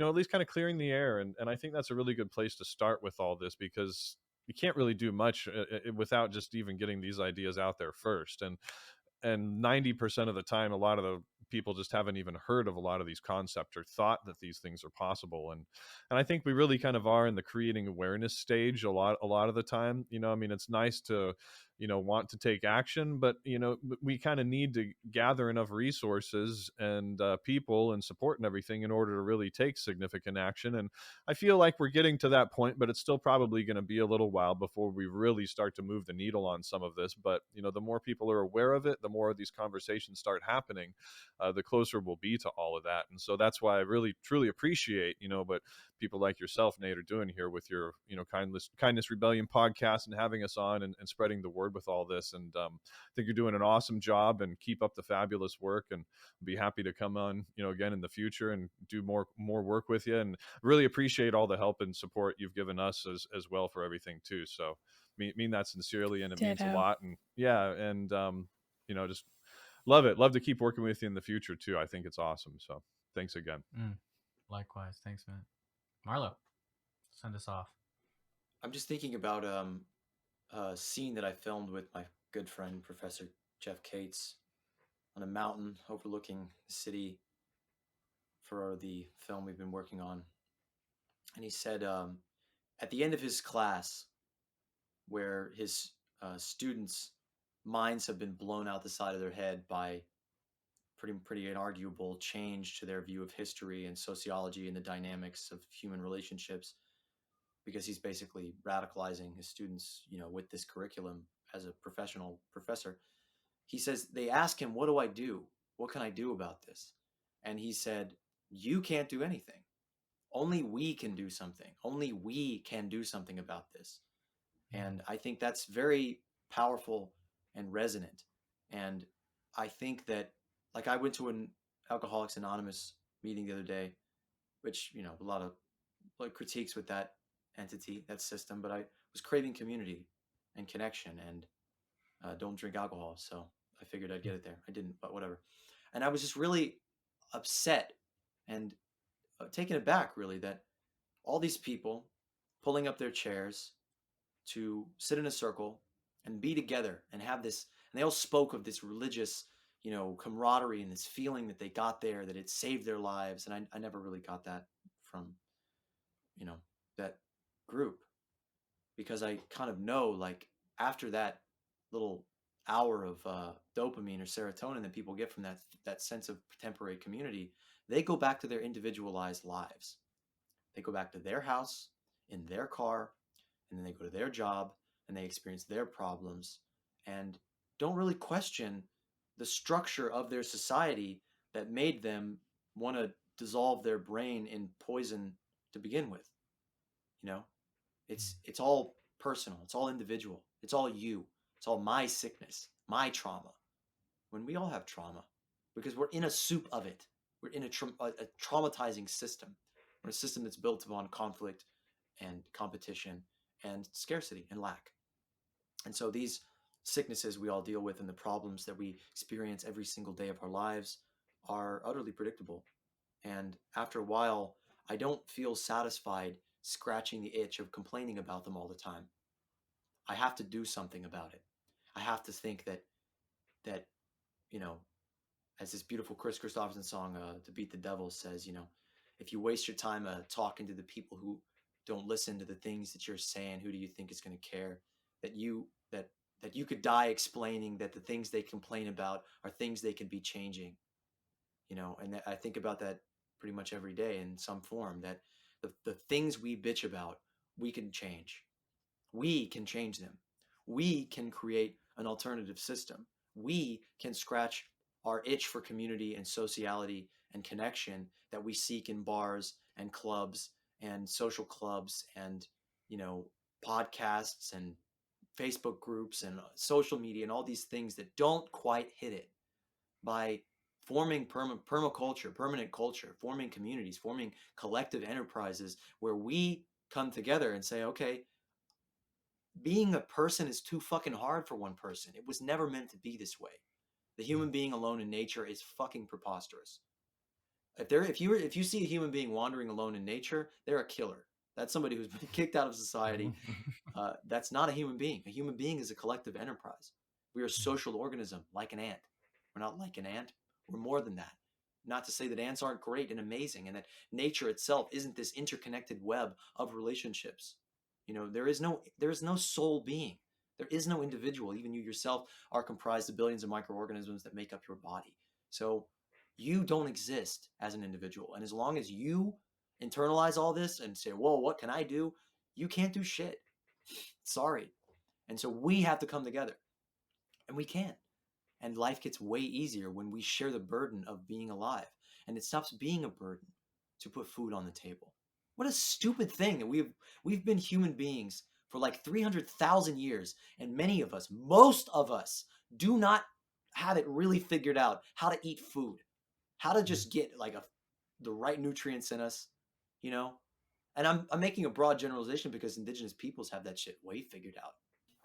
at least kind of clearing the air. And I think that's a really good place to start with all this, because you can't really do much without just even getting these ideas out there first. And 90% of the time, a lot of the people just haven't even heard of a lot of these concepts or thought that these things are possible. And I think we really kind of are in the creating awareness stage a lot of the time. I mean, it's nice to want to take action, but we kind of need to gather enough resources and people and support and everything in order to really take significant action. And I feel like we're getting to that point, but it's still probably going to be a little while before we really start to move the needle on some of this. But the more people are aware of it, the more of these conversations start happening, the closer we'll be to all of that. And so that's why I really truly appreciate what people like yourself, Nate, are doing here with your kindness rebellion podcast, and having us on and spreading the word with all this. And I think you're doing an awesome job, and keep up the fabulous work, and be happy to come on again in the future and do more work with you. And really appreciate all the help and support you've given us as well for everything too. So mean that sincerely, and it means a lot. And yeah, and just love to keep working with you in the future too. I think it's awesome. So thanks again. Likewise. Thanks, Matt. Marlo, send us off. I'm just thinking about a scene that I filmed with my good friend Professor Jeff Cates on a mountain overlooking the city for the film we've been working on. And he said, at the end of his class, where his students' minds have been blown out the side of their head by pretty inarguable change to their view of history and sociology and the dynamics of human relationships, because he's basically radicalizing his students, with this curriculum as a professional professor. He says, they ask him, what do I do? What can I do about this? And he said, you can't do anything. only we can do something. Only we can do something about this. And I think that's very powerful and resonant. And I think that, like, I went to an Alcoholics Anonymous meeting the other day, which, you know, a lot of like critiques with that entity, that system, but I was craving community and connection and don't drink alcohol. So I figured I'd get it there. I didn't, but whatever. And I was just really upset and taken aback, really, that all these people pulling up their chairs to sit in a circle and be together and have this, and they all spoke of this religious, you know, camaraderie and this feeling that they got there, that it saved their lives. And I never really got that from, you know, that group, because I kind of know, like, after that little hour of dopamine or serotonin that people get from that sense of temporary community, they go back to their individualized lives. They go back to their house in their car, and then they go to their job and they experience their problems and don't really question the structure of their society that made them want to dissolve their brain in poison to begin with. You know, it's all personal, it's all individual, it's all you, it's all my sickness, my trauma, when we all have trauma, because we're in a soup of it. We're in a traumatizing system. We're in a system that's built upon conflict and competition and scarcity and lack. And so these sicknesses we all deal with and the problems that we experience every single day of our lives are utterly predictable. And after a while, I don't feel satisfied scratching the itch of complaining about them all the time. I have to do something about it. I have to think that you know, as this beautiful Chris Christopherson song, "To Beat the Devil," says, you know, if you waste your time talking to the people who don't listen to the things that you're saying, who do you think is going to care? That you could die explaining that the things they complain about are things they can be changing. You know, and I think about that pretty much every day in some form. That the things we bitch about, we can change. We can change them. We can create an alternative system. We can scratch our itch for community and sociality and connection that we seek in bars and clubs and social clubs and, you know, podcasts and Facebook groups and social media and all these things that don't quite hit it, by forming permaculture, permanent culture, forming communities, forming collective enterprises where we come together and say, okay, being a person is too fucking hard for one person. It was never meant to be this way. The human being alone in nature is fucking preposterous. If you see a human being wandering alone in nature, they're a killer. That's somebody who's been kicked out of society. That's not a human being. A human being is a collective enterprise. We are a social organism, like an ant. We're not like an ant. We're more than that. Not to say that ants aren't great and amazing, and that nature itself isn't this interconnected web of relationships. You know, there is no sole being. There is no individual. Even you yourself are comprised of billions of microorganisms that make up your body. So you don't exist as an individual. And as long as you internalize all this and say, whoa, what can I do? You can't do shit. Sorry. And so we have to come together. And we can. And life gets way easier when we share the burden of being alive. And it stops being a burden to put food on the table. What a stupid thing that we've been human beings for like 300,000 years. And many of us, most of us, do not have it really figured out how to eat food, how to just get like the right nutrients in us, you know? And I'm making a broad generalization because indigenous peoples have that shit way figured out.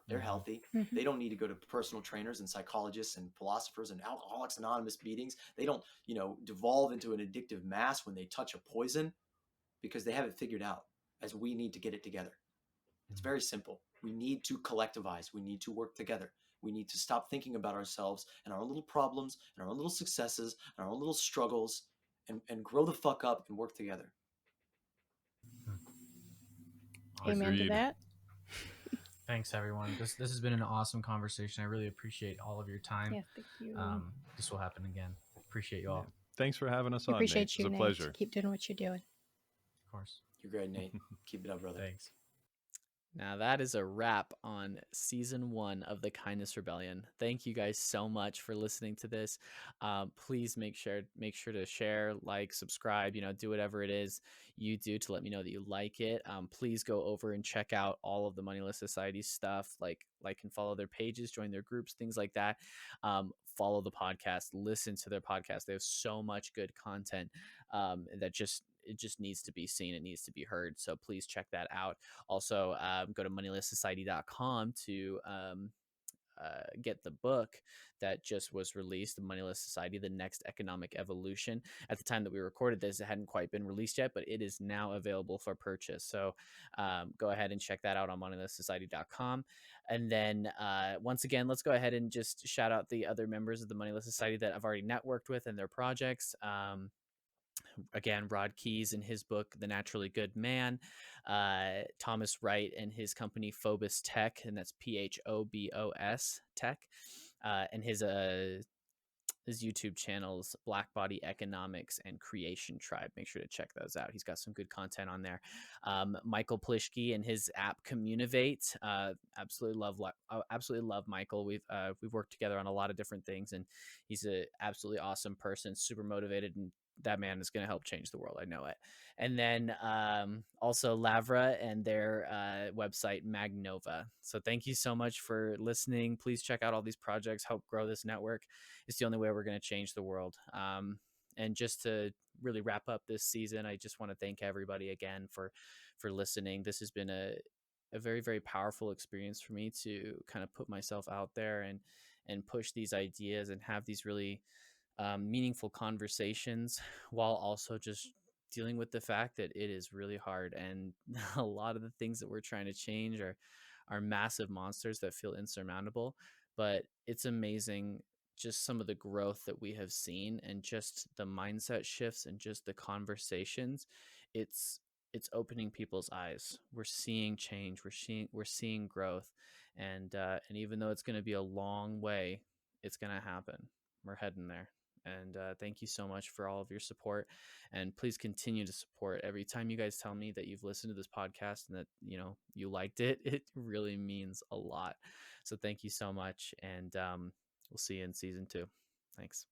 They're healthy. Mhm. They don't need to go to personal trainers and psychologists and philosophers and Alcoholics Anonymous meetings. They don't, you know, devolve into an addictive mass when they touch a poison, because they have it figured out, as we need to get it together. It's very simple. We need to collectivize. We need to work together. We need to stop thinking about ourselves and our own little problems and our own little successes and our own little struggles, and grow the fuck up and work together. Amen to Agreed. that. Thanks, everyone. This has been an awesome conversation. I really appreciate all of your time. Yes, thank you. This will happen again. Appreciate you Yeah. all. Thanks for having us We on, Nate. appreciate It's you, a Nate. pleasure. Keep doing what you're doing. Of course. You're great, Nate. Keep it up, brother. Thanks. Now that is a wrap on season 1 of the Kindness Rebellion. Thank you guys so much for listening to this. Please make sure to share, like, subscribe. Do whatever it is you do to let me know that you like it. Please go over and check out all of the Moneyless Society stuff, like and follow their pages, join their groups, things like that. Follow the podcast, listen to their podcast. They have so much good content that it just needs to be seen. It needs to be heard. So please check that out. Also, go to moneylesssociety.com to get the book that just was released, The Moneyless Society, The Next Economic Evolution. At the time that we recorded this, it hadn't quite been released yet, but it is now available for purchase. So go ahead and check that out on moneylesssociety.com. And then once again, let's go ahead and just shout out the other members of the Moneyless Society that I've already networked with and their projects. Again, Rod Keyes in his book, The Naturally Good Man, Thomas Wright and his company Phobos Tech, and that's Phobos Tech, and his YouTube channels, Black Body Economics and Creation Tribe. Make sure to check those out. He's got some good content on there. Michael Plishke and his app Communivate. Absolutely love Michael. We've worked together on a lot of different things, and he's an absolutely awesome person, super motivated, and that man is going to help change the world. I know it. And then also Lavra and their website Magnova. So thank you so much for listening. Please check out all these projects, help grow this network. It's the only way we're going to change the world. And just to really wrap up this season, I just want to thank everybody again for listening. This has been a very, very powerful experience for me to kind of put myself out there and push these ideas and have these really meaningful conversations, while also just dealing with the fact that it is really hard, and a lot of the things that we're trying to change are massive monsters that feel insurmountable. But it's amazing just some of the growth that we have seen, and just the mindset shifts, and just the conversations. It's opening people's eyes. We're seeing change. We're seeing growth, and even though it's going to be a long way, it's going to happen. We're heading there. And thank you so much for all of your support, and please continue to support. Every time you guys tell me that you've listened to this podcast and that you liked it, it really means a lot. So thank you so much, and we'll see you in season 2. Thanks.